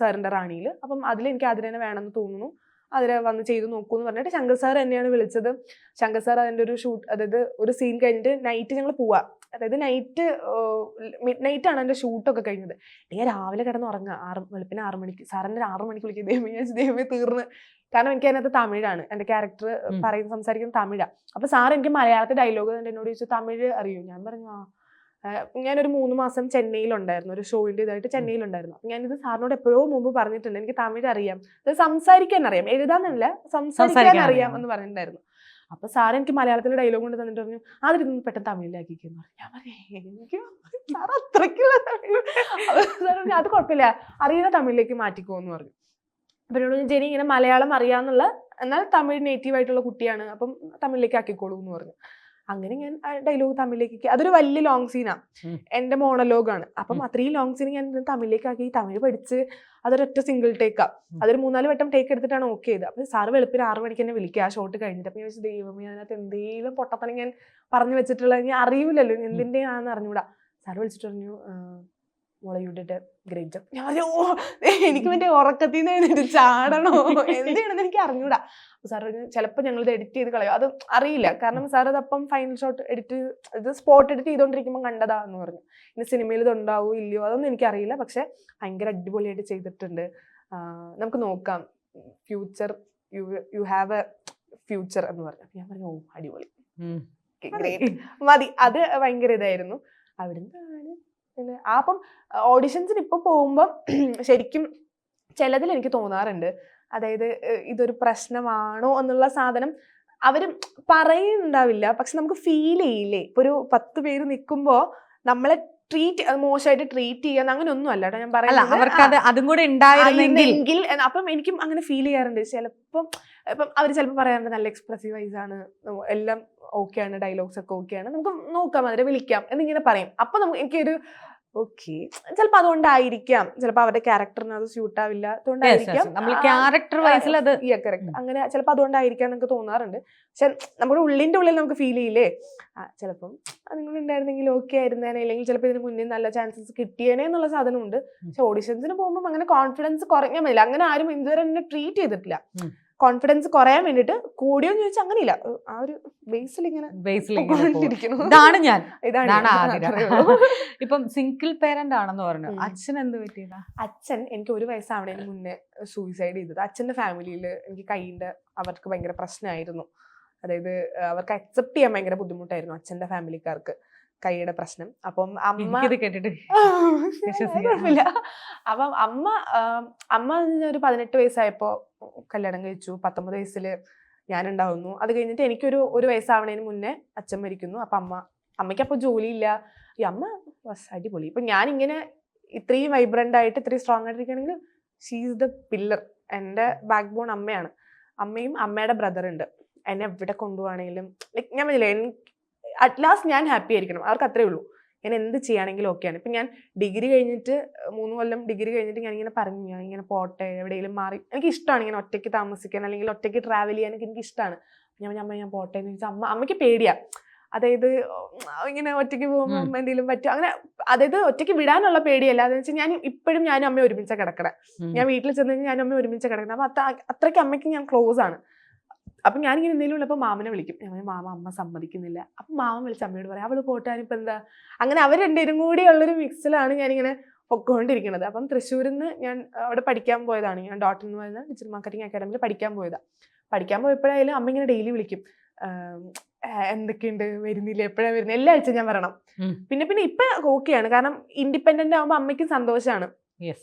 സാറിന്റെ റാണിയിൽ. അപ്പം അതിൽ എനിക്ക് ആതിരനെ വേണമെന്ന് തോന്നുന്നു, അതിൽ വന്ന് ചെയ്ത് നോക്കൂ എന്ന് പറഞ്ഞിട്ട് ശങ്കർ സാർ തന്നെയാണ് വിളിച്ചത്. ശങ്കർ സാർ അതിന്റെ ഒരു ഷൂട്ട്, അതായത് ഒരു സീൻ കഴിഞ്ഞിട്ട് നൈറ്റ് ഞങ്ങൾ പോവാ, അതായത് മിഡ് നൈറ്റ് ആണ് എൻ്റെ ഷൂട്ടൊക്കെ കഴിഞ്ഞത്. ഞാൻ രാവിലെ കിടന്ന് ഉറങ്ങുക, വെളുപ്പിന് 6 മണിക്ക്. സാറിൻ്റെ 6 മണിക്ക് വിളിക്കുക, ദൈവമേ തീർന്ന്. കാരണം എനിക്ക് അതിനകത്ത് തമിഴാണ്, എൻ്റെ ക്യാരക്ടർ സംസാരിക്കുന്നത് തമിഴാണ്. അപ്പൊ സാർ എനിക്ക് മലയാളത്തിൽ ഡയലോഗ് എന്നോട് ചോദിച്ചു തമിഴ് അറിയൂ? ഞാൻ പറഞ്ഞു ഞാനൊരു 3 മാസം ചെന്നൈയിലുണ്ടായിരുന്നു, ഒരു ഷോയിന്റെ ഇതായിട്ട് ചെന്നൈയിലുണ്ടായിരുന്നു. ഞാനിത് സാറിനോട് എപ്പോഴോ മുമ്പ് പറഞ്ഞിട്ടുണ്ട്, എനിക്ക് തമിഴ് അറിയാം, അത് സംസാരിക്കാൻ അറിയാം, എഴുതാന്നല്ല സംസാരിക്കാൻ അറിയാം എന്ന് പറഞ്ഞിട്ടുണ്ടായിരുന്നു. അപ്പൊ സാർ എനിക്ക് മലയാളത്തിലെ ഡയലോഗ് കൊണ്ട് തന്നിട്ട് പറഞ്ഞു അതിരുന്ന് പെട്ടെന്ന് തമിഴിലാക്കിക്കുന്നു. ഞാൻ പറഞ്ഞു എനിക്ക് സാർ അത്രയ്ക്കുള്ള അത് കുഴപ്പമില്ല, അറിയുന്ന തമിഴിലേക്ക് മാറ്റിക്കോന്ന് പറഞ്ഞു. അപ്പൊ എന്നോട് ജെനി ഇങ്ങനെ മലയാളം അറിയാന്നുള്ള, എന്നാൽ തമിഴ് നേറ്റീവ് ആയിട്ടുള്ള കുട്ടിയാണ്, അപ്പം തമിഴിലേക്ക് ആക്കിക്കോളൂ എന്ന് പറഞ്ഞു. അങ്ങനെ ഞാൻ ഡയലോഗ് തമിഴിലേക്ക്, അതൊരു വലിയ ലോങ് സീനാണ്, എന്റെ മോണലോഗാണ്. അപ്പം അത്രയും ലോങ് സീൻ ഞാൻ തമിഴിലേക്ക് ആക്കി, തമിഴ് പഠിച്ച് അതൊരൊറ്റ സിംഗിൾ ടേക്കാ. അതൊരു 3-4 വട്ടം ടേക്ക് എടുത്തിട്ടാണ് ഓക്കെ ചെയ്തത്. അപ്പൊ സാറ് വെളുപ്പിന് 6 മണിക്ക് തന്നെ വിളിക്കുക ആ ഷോട്ട് കഴിഞ്ഞിട്ട്. അപ്പൊ ഞാൻ വെച്ചാൽ ദൈവമേ അതിനകത്ത് എന്തെങ്കിലും പൊട്ടപ്പണി ഞാൻ പറഞ്ഞു വെച്ചിട്ടുള്ള, ഞാൻ അറിയില്ലല്ലോ എന്തിൻ്റെയാണെന്ന് അറിഞ്ഞൂടാ. സാറ് വിളിച്ചിട്ട് പറഞ്ഞു മോളെ you did A great job. ഞാൻ പറഞ്ഞു എനിക്ക് മറ്റേ ഉറക്കത്തിൽ നിന്ന് എഴുന്നേറ്റ് ചാടണോ എന്തിനാണെന്ന് എനിക്ക് അറിഞ്ഞൂടാ. സാർ പറഞ്ഞു ചിലപ്പോൾ ഞങ്ങളിത് എഡിറ്റ് ചെയ്ത് കളയും, അത് അറിയില്ല, കാരണം സാർ അതപ്പം ഫൈനൽ ഷോട്ട് ഇത് സ്പോട്ട് എഡിറ്റ് ചെയ്തോണ്ടിരിക്കുമ്പോൾ കണ്ടതാ എന്ന് പറഞ്ഞു. ഇനി സിനിമയിൽ ഇത് ഉണ്ടാവോ ഇല്ലയോ അതൊന്നും എനിക്കറിയില്ല, പക്ഷെ ഭയങ്കര അടിപൊളിയായിട്ട് ചെയ്തിട്ടുണ്ട്, നമുക്ക് നോക്കാം, future you have A future എന്ന് പറഞ്ഞു. ഞാൻ പറഞ്ഞു ഓ അടിപൊളി, ഗ്രേറ്റ്, മതി. അത് ഭയങ്കര ഇതായിരുന്നു. അവിടുന്നാണ് അപ്പം ഓഡിഷൻസിന് ഇപ്പൊ പോകുമ്പോൾ ശരിക്കും ചിലതിൽ എനിക്ക് തോന്നാറുണ്ട്, അതായത് ഇതൊരു പ്രശ്നമാണോ എന്നുള്ള സാധനം അവര് പറയുന്നുണ്ടാവില്ല, പക്ഷെ നമുക്ക് ഫീൽ ചെയ്യില്ലേ. ഇപ്പൊ ഒരു 10 പേര് നിൽക്കുമ്പോ നമ്മളെ മോശമായിട്ട് ട്രീറ്റ് ചെയ്യാൻ അങ്ങനെ ഒന്നും അല്ല കേട്ടോ ഞാൻ പറയുന്നത്. അതും കൂടെ ഉണ്ടായിരുന്നെങ്കിൽ അപ്പം എനിക്കും അങ്ങനെ ഫീൽ ചെയ്യാറുണ്ട്. ഇപ്പം അവർ ചിലപ്പോൾ പറയാറുണ്ട് നല്ല എക്സ്പ്രസീവ് വൈസ് ആണ്, എല്ലാം ഓക്കെ ആണ്, ഡയലോഗ്സ് ഒക്കെ ഓക്കെ ആണ്, നമുക്ക് നോക്കാം, അവരെ വിളിക്കാം എന്നിങ്ങനെ പറയും. അപ്പൊ എനിക്കൊരു ഓക്കെ, ചിലപ്പോൾ അതുകൊണ്ടായിരിക്കാം, ചിലപ്പോൾ അവരുടെ ക്യാരക്ടറിന് അത് സ്യൂട്ട് ആവില്ല, അതുകൊണ്ടായിരിക്കാം അങ്ങനെ ചിലപ്പോൾ അതുകൊണ്ടായിരിക്കാം എന്നൊക്കെ തോന്നാറുണ്ട്. പക്ഷെ നമ്മുടെ ഉള്ളിന്റെ ഉള്ളിൽ നമുക്ക് ഫീൽ ചെയ്യില്ലേ ചിലപ്പം അതുകൊണ്ട് ഉണ്ടായിരുന്നെങ്കിൽ ഓക്കെ ആയിരുന്നേനെ, അല്ലെങ്കിൽ ചിലപ്പോൾ ഇതിന് മുന്നേ നല്ല ചാൻസസ് കിട്ടിയേനെ എന്നുള്ള സാധനമുണ്ട്. പക്ഷെ ഓഡിഷൻസിന് പോകുമ്പോൾ അങ്ങനെ കോൺഫിഡൻസ് കുറഞ്ഞാൽ മതിയില്ല. അങ്ങനെ ആരും ഇതുവരെ എന്നെ ട്രീറ്റ് ചെയ്തിട്ടില്ല. കോൺഫിഡൻസ് കുറയാൻ വേണ്ടിട്ട് കൂടിയോന്ന് ചോദിച്ചാൽ അങ്ങനെയില്ല, ആ ഒരു ബേസിൽ ഇങ്ങനെ ഇതാണ് ഞാൻ. ഇപ്പം സിംഗിൾ പേരന്റ് ആണെന്ന് പറഞ്ഞു, അച്ഛൻ എന്ത് പറ്റിയതാ? അച്ഛൻ എനിക്ക് 1 വയസ്സാവണേന് മുന്നേ സൂയിസൈഡ് ചെയ്തത്. അച്ഛന്റെ ഫാമിലിയിൽ എനിക്ക് കൈയിന്റെ അവർക്ക് ഭയങ്കര പ്രശ്നമായിരുന്നു, അതായത് അവർക്ക് അക്സെപ്റ്റ് ചെയ്യാൻ ഭയങ്കര ബുദ്ധിമുട്ടായിരുന്നു അച്ഛന്റെ ഫാമിലിക്കാർക്ക് കൈയുടെ പ്രശ്നം. അപ്പം അമ്മ കേട്ടിട്ട് കുഴപ്പമില്ല. അപ്പം അമ്മ ഒരു 18 വയസ്സായപ്പോ കല്യാണം കഴിച്ചു. 19 വയസ്സിൽ ഞാനുണ്ടാവുന്നു. അത് കഴിഞ്ഞിട്ട് എനിക്കൊരു 1 വയസ്സാവണേന് മുന്നേ അച്ഛൻ മരിക്കുന്നു. അപ്പൊ അമ്മയ്ക്ക് അപ്പൊ ജോലിയില്ല. ഈ അമ്മ അടിപൊളി. ഇപ്പൊ ഞാനിങ്ങനെ ഇത്രയും വൈബ്രന്റ് ആയിട്ട് ഇത്രയും സ്ട്രോങ് ആയിട്ടിരിക്കുകയാണെങ്കിൽ ഷീ ഈസ് ദ പില്ലർ. എൻ്റെ ബാക്ക് ബോൺ അമ്മയാണ്. അമ്മയും അമ്മയുടെ ബ്രദർ ഉണ്ട്. എന്നെ എവിടെ കൊണ്ടുപോവാണെങ്കിലും ലൈക്ക് ഞാൻ പറഞ്ഞില്ലേ, അറ്റ് ലാസ്റ്റ് ഞാൻ ഹാപ്പി ആയിരിക്കണം, അവർക്ക് അത്രേ ഉള്ളൂ. ഞാൻ എന്ത് ചെയ്യുകയാണെങ്കിലും ഓക്കെയാണ്. ഇപ്പം ഞാൻ ഡിഗ്രി കഴിഞ്ഞിട്ട് 3 കൊല്ലം ഡിഗ്രി കഴിഞ്ഞിട്ട് ഞാനിങ്ങനെ പറഞ്ഞു, ഞാൻ ഇങ്ങനെ പോട്ടെ എവിടെയെങ്കിലും മാറി, എനിക്ക് ഇഷ്ടമാണ് ഇങ്ങനെ ഒറ്റയ്ക്ക് താമസിക്കാൻ അല്ലെങ്കിൽ ഒറ്റയ്ക്ക് ട്രാവൽ ചെയ്യാനൊക്കെ എനിക്ക് ഇഷ്ടമാണ്. ഞാൻ പോട്ടെ എന്ന് ചോദിച്ചാൽ അമ്മയ്ക്ക് പേടിയാ. അതായത് ഇങ്ങനെ ഒറ്റയ്ക്ക് പോകുമ്പോൾ അമ്മ എന്തെങ്കിലും പറ്റും അങ്ങനെ, അതായത് ഒറ്റയ്ക്ക് വിടാനുള്ള പേടിയല്ല. അതെന്ന് വെച്ചാൽ ഞാൻ ഇപ്പോഴും ഞാനും അമ്മ ഒരുമിച്ച കിടക്കണേ. ഞാൻ വീട്ടിൽ ചെന്ന് കഴിഞ്ഞാൽ ഞാനും അമ്മ ഒരുമിച്ച കിടക്കണം. അപ്പം അത്രയ്ക്ക് അമ്മയ്ക്ക് ഞാൻ ക്ലോസ് ആണ്. അപ്പം ഞാനിങ്ങനെ എന്തെങ്കിലും ഉള്ളപ്പോൾ മാമനെ വിളിക്കും. ഞാൻ മാമ അമ്മ സമ്മതിക്കുന്നില്ല. അപ്പം മാമൻ വിളിച്ച് അമ്മയോട് പറയാം അവള് പോട്ടാനിപ്പോൾ എന്താ. അങ്ങനെ അവർ രണ്ടുപേരും കൂടി ഉള്ളൊരു മിക്സിലാണ് ഞാനിങ്ങനെ പൊക്കോണ്ടിരിക്കുന്നത്. അപ്പം തൃശ്ശൂരിൽ നിന്ന് ഞാൻ അവിടെ പഠിക്കാൻ പോയതാണ്. ഞാൻ ഡോട്ടർ എന്ന് പറയുന്ന ഡിജിറ്റൽ മാർക്കറ്റിംഗ് അക്കാഡമിയിൽ പഠിക്കാൻ പോയതാണ്. പഠിക്കാൻ പോയപ്പോഴായാലും അമ്മ ഇങ്ങനെ ഡെയിലി വിളിക്കും, എന്തൊക്കെയുണ്ട്, വരുന്നില്ല, എപ്പോഴാണ് വരുന്നത്, എല്ലാ ആഴ്ച ഞാൻ വരണം. പിന്നെ ഇപ്പം ഓക്കെയാണ്, കാരണം ഇൻഡിപെൻഡന്റ് ആകുമ്പോൾ അമ്മയ്ക്കും സന്തോഷമാണ്.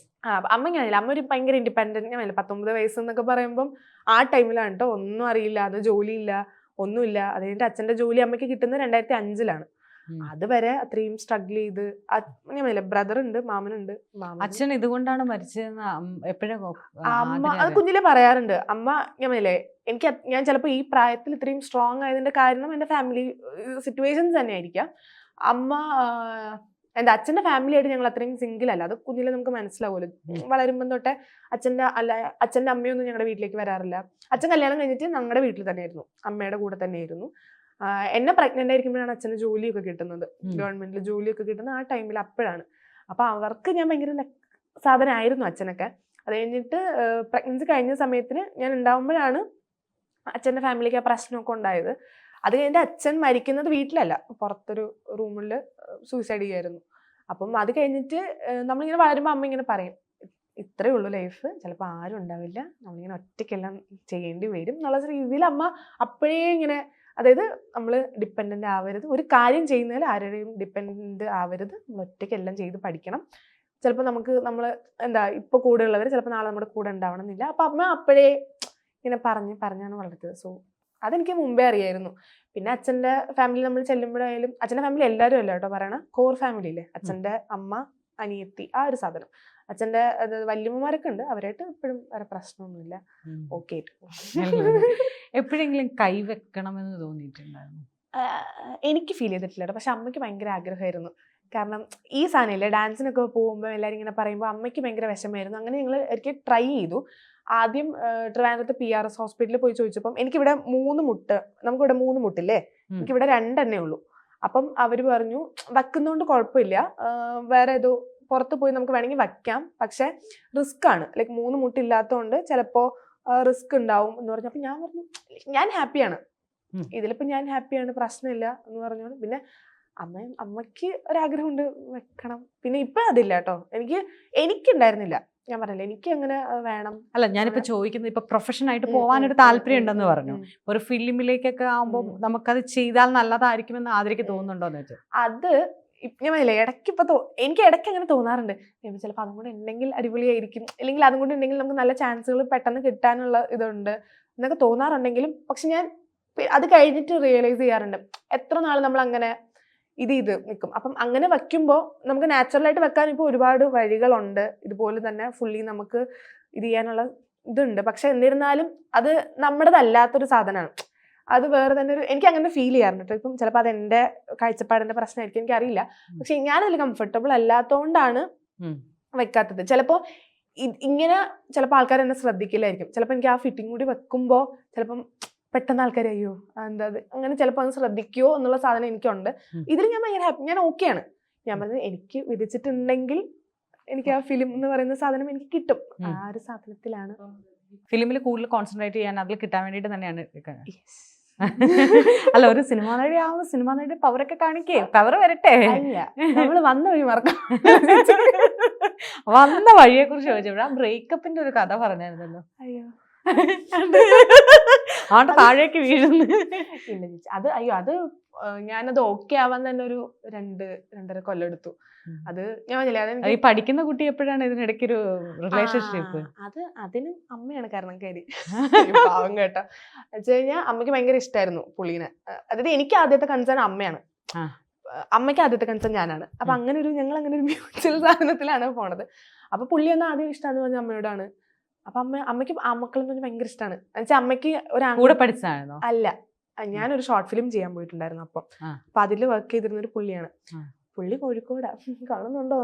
അമ്മ ഞാനില്ല, അമ്മ ഒരു ഭയങ്കര ഇൻഡിപെൻഡന്റ്. ഞാൻ 19 വയസ്സ് എന്നൊക്കെ പറയുമ്പം ആ ടൈമിലാണ് കേട്ടോ. ഒന്നും അറിയില്ല, അത് ജോലിയില്ല, ഒന്നുമില്ല. അത് കഴിഞ്ഞിട്ട് അച്ഛൻ്റെ ജോലി അമ്മയ്ക്ക് കിട്ടുന്നത് 2005-ലാണ്. അതുവരെ അത്രയും സ്ട്രഗിൾ ചെയ്ത്. ഞാൻ ബ്രദർ ഉണ്ട്, മാമനുണ്ട്. അച്ഛൻ ഇതുകൊണ്ടാണ് മരിച്ചതെന്ന് എപ്പോഴും അമ്മ അത് കുഞ്ഞിലെ പറയാറുണ്ട്. അമ്മ ഞാൻ ചിലപ്പോൾ ഈ പ്രായത്തിൽ ഇത്രയും സ്ട്രോങ് ആയതിന്റെ കാരണം എൻ്റെ ഫാമിലി സിറ്റുവേഷൻസ് തന്നെ ആയിരിക്കാം. അമ്മ എൻ്റെ അച്ഛൻ്റെ ഫാമിലി ആയിട്ട് ഞങ്ങൾ അത്രയും സിംഗിൾ അല്ല. അത് കുഞ്ഞിലെ നമുക്ക് മനസ്സിലാവുമല്ലോ. വളരുമ്പം തൊട്ടേ അച്ഛൻ്റെ അമ്മയൊന്നും ഞങ്ങളുടെ വീട്ടിലേക്ക് വരാറില്ല. അച്ഛൻ കല്യാണം കഴിഞ്ഞിട്ട് ഞങ്ങളുടെ വീട്ടിൽ തന്നെയായിരുന്നു, അമ്മയുടെ കൂടെ തന്നെയായിരുന്നു. എന്നെ പ്രഗ്നന്റ് ആയിരിക്കുമ്പോഴാണ് അച്ഛന് ജോലിയൊക്കെ കിട്ടുന്നത്, ഗവൺമെന്റിൽ ജോലിയൊക്കെ കിട്ടുന്നത് ആ ടൈമിൽ. അപ്പോഴാണ്. അപ്പൊ അവർക്ക് ഞാൻ ഭയങ്കര സാധനമായിരുന്നു അച്ഛനൊക്കെ. അത് കഴിഞ്ഞിട്ട് പ്രഗ്നൻസി കഴിഞ്ഞ സമയത്തിന് ഞാൻ ഉണ്ടാവുമ്പോഴാണ് അച്ഛൻ്റെ ഫാമിലിക്ക് ആ പ്രശ്നമൊക്കെ ഉണ്ടായത്. അത് കഴിഞ്ഞിട്ട് അച്ഛൻ മരിക്കുന്നത് വീട്ടിലല്ല, പുറത്തൊരു റൂമിൽ സൂയിസൈഡ് ചെയ്യുമായിരുന്നു. അപ്പം അത് കഴിഞ്ഞിട്ട് നമ്മളിങ്ങനെ വളരുമ്പോൾ അമ്മ ഇങ്ങനെ പറയും, ഇത്രയേ ഉള്ളൂ ലൈഫ്, ചിലപ്പോൾ ആരും ഉണ്ടാവില്ല, നമ്മളിങ്ങനെ ഒറ്റയ്ക്കെല്ലാം ചെയ്യേണ്ടി വരും എന്നുള്ള രീതിയിൽ അമ്മ അപ്പോഴേ ഇങ്ങനെ, അതായത് നമ്മൾ ഡിപ്പെൻഡൻ്റ് ആവരുത്, ഒരു കാര്യം ചെയ്യുന്നതിൽ ആരുടെയും ഡിപ്പെൻഡൻ്റ് ആവരുത്, നമ്മൾ ഒറ്റയ്ക്കെല്ലാം ചെയ്ത് പഠിക്കണം. ചിലപ്പോൾ നമ്മൾ ഇപ്പോൾ കൂടെ ഉള്ളവർ ചിലപ്പോൾ നാളെ നമ്മുടെ കൂടെ ഉണ്ടാവണം എന്നില്ല. അപ്പം അമ്മ അപ്പോഴേ ഇങ്ങനെ പറഞ്ഞാണ് വളർത്തിയത്. സോ അതെനിക്ക് മുമ്പേ അറിയായിരുന്നു. പിന്നെ അച്ഛൻ്റെ ഫാമിലി നമ്മൾ ചെല്ലുമ്പോഴായാലും, അച്ഛൻ്റെ ഫാമിലി എല്ലാവരും അല്ല കേട്ടോ പറയണം, കോർ ഫാമിലി ഇല്ലേ, അച്ഛൻ്റെ അമ്മ, അനിയത്തി, ആ ഒരു സാധനം. അച്ഛൻ്റെ വല്യമ്മമാരൊക്കെ ഉണ്ട്, അവരായിട്ട് എപ്പോഴും വേറെ പ്രശ്നമൊന്നുമില്ല, ഓക്കെ ആയിട്ട്. എപ്പോഴെങ്കിലും കൈവെക്കണമെന്ന് തോന്നിയിട്ടുണ്ടായിരുന്നു? എനിക്ക് ഫീൽ ചെയ്തിട്ടില്ല കേട്ടോ, പക്ഷെ അമ്മയ്ക്ക് ഭയങ്കര ആഗ്രഹമായിരുന്നു. കാരണം ഈ സാധനമില്ലേ, ഡാൻസിനൊക്കെ പോകുമ്പോൾ എല്ലാവരും ഇങ്ങനെ പറയുമ്പോൾ അമ്മയ്ക്ക് ഭയങ്കര വിഷമമായിരുന്നു. അങ്ങനെ ഞങ്ങൾ ഒരിക്കൽ ട്രൈ ചെയ്തു. ആദ്യം ട്രിവാൻഡ്രത്ത് PRS ഹോസ്പിറ്റലിൽ പോയി ചോദിച്ചപ്പം എനിക്കിവിടെ 3 മുട്ട്, നമുക്കിവിടെ 3 മുട്ടില്ലേ, എനിക്കിവിടെ 2 എണ്ണേ ഉള്ളൂ. അപ്പം അവർ പറഞ്ഞു വയ്ക്കുന്നതുകൊണ്ട് കുഴപ്പമില്ല, വേറെ ഏതോ പുറത്ത് പോയി നമുക്ക് വേണമെങ്കിൽ വയ്ക്കാം, പക്ഷെ റിസ്ക് ആണ്, ലൈക്ക് 3 മുട്ടില്ലാത്തതുകൊണ്ട് ചിലപ്പോൾ റിസ്ക് ഉണ്ടാവും എന്ന് പറഞ്ഞു. അപ്പം ഞാൻ പറഞ്ഞു ഞാൻ ഹാപ്പിയാണ്, ഇതിലിപ്പോൾ ഞാൻ ഹാപ്പിയാണ്, പ്രശ്നമില്ല എന്ന് പറഞ്ഞോണ്ട്. പിന്നെ അമ്മയ്ക്ക് ഒരാഗ്രഹമുണ്ട് വെക്കണം. പിന്നെ ഇപ്പം അതില്ല കേട്ടോ, എനിക്കുണ്ടായിരുന്നില്ല. ഞാൻ പറഞ്ഞില്ല എനിക്ക് അങ്ങനെ വേണം. അല്ല, ഞാനിപ്പോ ചോദിക്കുന്നത് ഇപ്പൊ പ്രൊഫഷൻ ആയിട്ട് പോകാനൊരു താല്പര്യം ഉണ്ടെന്ന് പറഞ്ഞു. ഒരു ഫിലിമിലേക്കൊക്കെ ആകുമ്പോൾ നമുക്കത് ചെയ്താൽ നല്ലതായിരിക്കുമെന്ന് ആദ്യം തോന്നുന്നുണ്ടോന്ന് വെച്ചാൽ അത് ഞാൻ പറഞ്ഞില്ല, എനിക്ക് ഇടയ്ക്ക് അങ്ങനെ തോന്നാറുണ്ട്. ചിലപ്പോൾ അതും കൂടെ ഉണ്ടെങ്കിൽ അടിപൊളിയായിരിക്കും, അല്ലെങ്കിൽ അതും കൂടെ ഉണ്ടെങ്കിൽ നമുക്ക് നല്ല ചാൻസുകൾ പെട്ടെന്ന് കിട്ടാനുള്ള ഇതുണ്ട് എന്നൊക്കെ തോന്നാറുണ്ടെങ്കിലും, പക്ഷെ ഞാൻ അത് കഴിഞ്ഞിട്ട് റിയലൈസ് ചെയ്യാറുണ്ട് എത്ര നാൾ നമ്മൾ അങ്ങനെ ഇത് നിൽക്കും. അപ്പം അങ്ങനെ വയ്ക്കുമ്പോൾ നമുക്ക് നാച്ചുറലായിട്ട് വെക്കാൻ ഇപ്പോൾ ഒരുപാട് വഴികളുണ്ട്. ഇതുപോലെ തന്നെ ഫുള്ളി നമുക്ക് ഇത് ചെയ്യാനുള്ള ഇതുണ്ട്. പക്ഷെ എന്നിരുന്നാലും അത് നമ്മുടേതല്ലാത്തൊരു സാധനമാണ്. അത് വേറെ തന്നെ എനിക്ക് അങ്ങനെ ഫീൽ ചെയ്യാറുണ്ട് കേട്ടോ. ഇപ്പം ചിലപ്പോൾ അത് എൻ്റെ കാഴ്ചപ്പാടിൻ്റെ പ്രശ്നമായിരിക്കും, എനിക്കറിയില്ല. പക്ഷെ ഞാനതിൽ കംഫർട്ടബിൾ അല്ലാത്തതുകൊണ്ടാണ് വെക്കാത്തത്. ചിലപ്പോൾ ഇങ്ങനെ ചിലപ്പോൾ ആൾക്കാർ എന്നെ ശ്രദ്ധിക്കില്ലായിരിക്കും. ചിലപ്പോൾ എനിക്ക് ആ ഫിറ്റിംഗ് കൂടി വെക്കുമ്പോൾ ചിലപ്പം പെട്ടെന്ന് ആൾക്കാർ അയ്യോ എന്താ അങ്ങനെ ചിലപ്പോൾ അത് ശ്രദ്ധിക്കുമോ എന്നുള്ള സാധനം എനിക്കുണ്ട്. ഇതിൽ ഞാൻ ഭയങ്കര ഹാപ്പി, ഞാൻ ഓക്കെയാണ്. ഞാൻ പറഞ്ഞത് എനിക്ക് വിധിച്ചിട്ടുണ്ടെങ്കിൽ എനിക്ക് ആ ഫിലിം എന്ന് പറയുന്ന സാധനം എനിക്ക് കിട്ടും. ആ ഒരു സാധനത്തിലാണ് ഫിലിമിൽ കൂടുതൽ കോൺസെൻട്രേറ്റ് ചെയ്യാൻ, അതിൽ കിട്ടാൻ വേണ്ടിയിട്ട് തന്നെയാണ്. അല്ല, ഒരു സിനിമാ നടി ആവുമ്പോൾ സിനിമാ നടി പവറൊക്കെ കാണിക്കേ, പവർ വരട്ടെ. നമ്മള് വന്ന വഴി മറക്കാം. വന്ന വഴിയെ കുറിച്ച് ചോദിച്ചപ്പോഴാ ബ്രേക്കപ്പിന്റെ ഒരു കഥ പറഞ്ഞായിരുന്നല്ലോ. അയ്യോ ആണ്ട് താഴേക്ക് വീഴുന്നു. ഇല്ല ചേച്ചി, അത് ഞാനത് ഓക്കെ ആവാൻ തന്നെ ഒരു 2-2.5 കൊല്ലം എടുത്തു. അത് ഞാൻ പറഞ്ഞില്ലേ, ഈ പഠിക്കുന്ന കുട്ടി എപ്പോഴാണ് ഇതിനിടയ്ക്കൊരു റിലേഷൻഷിപ്പ്? അതിന് അമ്മയാണ് കാരണക്കാരി. പാവം കേട്ടോ. വെച്ച് കഴിഞ്ഞാൽ അമ്മയ്ക്ക് ഭയങ്കര ഇഷ്ടമായിരുന്നു പുള്ളീനെ. അതായത് എനിക്ക് ആദ്യത്തെ കൺസേൺ അമ്മയാണ്. അമ്മയ്ക്ക് ആദ്യത്തെ കൺസേൺ ഞാനാണ്. അപ്പൊ അങ്ങനെ ഒരു ഞങ്ങൾ അങ്ങനെ ഒരു മ്യൂച്വൽ സാധനത്തിലാണ് പോണത്. അപ്പൊ പുള്ളി എന്നാ ആദ്യം ഇഷ്ടമാണെന്ന് പറഞ്ഞ അമ്മയോടാണ്. അപ്പൊ അമ്മയ്ക്ക് ആ മക്കളെന്ന് പറഞ്ഞാൽ ഭയങ്കര ഇഷ്ടമാണ്. എന്നുവെച്ചാൽ അമ്മയ്ക്ക് കൂടെ പഠിച്ചതാണോ? അല്ല, ഞാനൊരു ഷോർട്ട് ഫിലിം ചെയ്യാൻ പോയിട്ടുണ്ടായിരുന്നു. അപ്പൊ അതിൽ വർക്ക് ചെയ്തിരുന്ന ഒരു പുള്ളിയാണ്. പുള്ളി കോഴിക്കോടാ. കാണുന്നുണ്ടോ?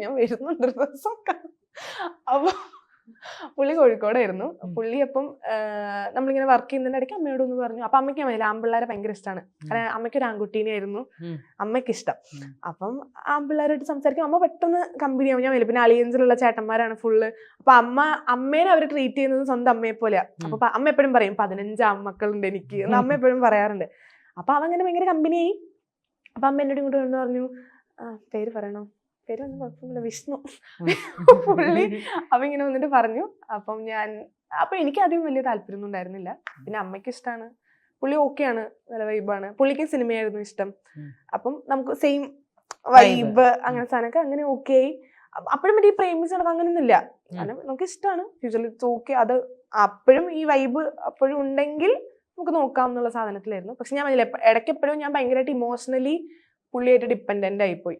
ഞാൻ വരുന്നുണ്ട് ഒരു ദിവസം. അപ്പൊ പുള്ളി കോഴിക്കോടായിരുന്നു. പുള്ളി അപ്പം നമ്മളിങ്ങനെ വർക്ക് ചെയ്യുന്നതിന്റെ ഇടയ്ക്ക് അമ്മയോടൊന്ന് പറഞ്ഞു. അപ്പൊ അമ്മയ്ക്ക് അമ്മയില്ല, ആമ്പിള്ളേരെ ഭയങ്കര ഇഷ്ടമാണ്. കാരണം അമ്മയ്ക്ക് ഒരു ആൺകുട്ടീനെയായിരുന്നു അമ്മയ്ക്ക് ഇഷ്ടം. അപ്പം ആമ്പിള്ളേരായിട്ട് സംസാരിക്കും. അമ്മ പെട്ടെന്ന് കമ്പനി ആവും. ഞാൻ വരും. പിന്നെ അളിയൻസിലുള്ള ചേട്ടന്മാരാണ് ഫുള്ള്. അപ്പൊ അമ്മേനെ അവർ ട്രീറ്റ് ചെയ്യുന്നത് സ്വന്തം അമ്മയെ പോലെയാ. അപ്പൊ അമ്മ എപ്പോഴും പറയും 15 ആൺമക്കളുണ്ട് എനിക്ക് എന്ന് അമ്മ എപ്പോഴും പറയാറുണ്ട്. അപ്പൊ അവങ്ങനെ ഭയങ്കര കമ്പനിയായി. അപ്പൊ അമ്മ എന്നോട് ഇങ്ങോട്ട് വന്ന് പറഞ്ഞു, പേര് പറയണോ? പേരൊന്നും കുഴപ്പമില്ല, വിഷ്ണു. പുള്ളി അപ്പൊ ഇങ്ങനെ വന്നിട്ട് പറഞ്ഞു. അപ്പൊ എനിക്ക് ആദ്യം വലിയ താല്പര്യമൊന്നും ഉണ്ടായിരുന്നില്ല. പിന്നെ അമ്മയ്ക്ക് ഇഷ്ടമാണ്, പുള്ളി ഓക്കെയാണ്, നല്ല വൈബാണ്. പുള്ളിക്ക് സിനിമയായിരുന്നു ഇഷ്ടം. അപ്പം നമുക്ക് സെയിം വൈബ് അങ്ങനെ സാധനമൊക്കെ അങ്ങനെ ഓക്കെ ആയി. അപ്പോഴും മറ്റേ പ്രേമിച്ച് നടക്കുക അങ്ങനെയൊന്നുമില്ല. കാരണം നമുക്ക് ഇഷ്ടമാണ്, ഫ്യൂച്ചറിൽ ഓക്കെ. അത് അപ്പോഴും ഈ വൈബ് അപ്പോഴും ഉണ്ടെങ്കിൽ നമുക്ക് നോക്കാം എന്നുള്ള സാധനത്തിലായിരുന്നു. പക്ഷെ ഞാൻ ഇടയ്ക്ക് എപ്പോഴും ഞാൻ ഭയങ്കരമായിട്ട് ഇമോഷണലി പുള്ളിയായിട്ട് ഡിപ്പെൻഡന്റ് ആയിപ്പോയി.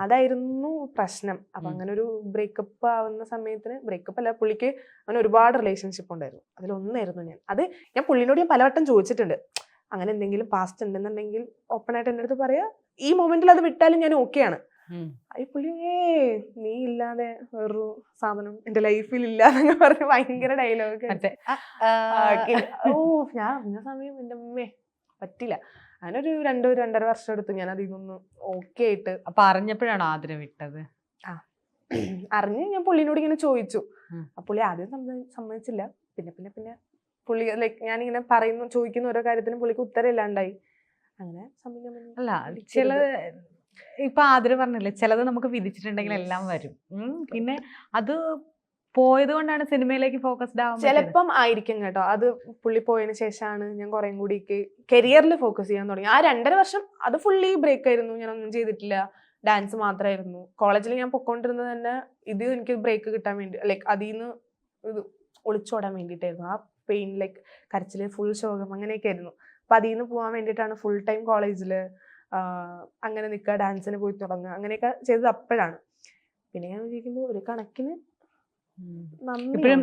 അതായിരുന്നു പ്രശ്നം. അപ്പൊ അങ്ങനെ ഒരു ബ്രേക്കപ്പ് ആവുന്ന സമയത്തിന്, ബ്രേക്കപ്പ് അല്ല, പുള്ളിക്ക് അങ്ങനെ ഒരുപാട് റിലേഷൻഷിപ്പ് ഉണ്ടായിരുന്നു. അതിലൊന്നായിരുന്നു ഞാൻ പുള്ളിനോട് പലവട്ടം ചോദിച്ചിട്ടുണ്ട്, അങ്ങനെ എന്തെങ്കിലും പാസ്റ്റ് ഉണ്ടെന്നുണ്ടെങ്കിൽ ഓപ്പൺ ആയിട്ട് എൻ്റെ അടുത്ത് പറയാ, ഈ മൊമെന്റിൽ അത് വിട്ടാലും ഞാൻ ഓക്കെയാണ്. ഈ പുള്ളി നീ ഇല്ലാതെ വേറൊരു സാധനം എന്റെ ലൈഫിൽ ഇല്ലാന്നൊക്കെ പറഞ്ഞ് ഭയങ്കര ഡയലോഗ്. ഞാൻ അറിഞ്ഞ സമയം എന്റെ അമ്മേ പറ്റില്ല. അങ്ങനൊരു 2-2.5 വർഷം എടുത്തു ഞാൻ അതിൽ നിന്ന് ഓക്കെ ആയിട്ട്. അപ്പൊ അറിഞ്ഞപ്പോഴാണോ ആദരം വിട്ടത്? അറിഞ്ഞ് ഞാൻ പുള്ളിനോട് ഇങ്ങനെ ചോദിച്ചു. പുള്ളി ആദ്യം സമ്മതിച്ചില്ല. പിന്നെ പുള്ളി ലൈക്ക് ഞാനിങ്ങനെ ചോദിക്കുന്ന ഓരോ കാര്യത്തിനും പുള്ളിക്ക് ഉത്തരം ഇല്ലാണ്ടായി. അങ്ങനെ അല്ല, ചില ഇപ്പൊ ആദരം പറഞ്ഞില്ലേ, ചിലത് നമുക്ക് വിധിച്ചിട്ടുണ്ടെങ്കിൽ എല്ലാം വരും. പിന്നെ അത് പോയത് കൊണ്ടാണ് സിനിമയിലേക്ക് ഫോക്കസ്ഡ് ആവുന്നത്. ചിലപ്പം ആയിരിക്കും കേട്ടോ. അത് പുള്ളി പോയതിനു ശേഷമാണ് ഞാൻ കുറെ കൂടി കരിയറിൽ ഫോക്കസ് ചെയ്യാൻ തുടങ്ങി. ആ 2.5 വർഷം അത് ഫുള്ളി ബ്രേക്ക് ആയിരുന്നു. ഞാൻ ഒന്നും ചെയ്തിട്ടില്ല, ഡാൻസ് മാത്രമായിരുന്നു. കോളേജിൽ ഞാൻ പൊക്കോണ്ടിരുന്നത് തന്നെ ഇത് എനിക്ക് ബ്രേക്ക് കിട്ടാൻ വേണ്ടി, ലൈക്ക് അതിൽ നിന്ന് ഇത് ഒളിച്ചോടാൻ വേണ്ടിയിട്ടായിരുന്നു. ആ പെയിൻ, ലൈക്ക് കരച്ചില്, ഫുൾ ശോകം, അങ്ങനെയൊക്കെ ആയിരുന്നു. അപ്പൊ അതിൽ നിന്ന് പോകാൻ വേണ്ടിയിട്ടാണ് ഫുൾ ടൈം കോളേജില് അങ്ങനെ നിൽക്കുക, ഡാൻസിന് പോയി തുടങ്ങുക, അങ്ങനെയൊക്കെ ചെയ്തത് അപ്പോഴാണ്. പിന്നെ ഞാൻ വിചാരിക്കുമ്പോൾ ഒരു കണക്കിന്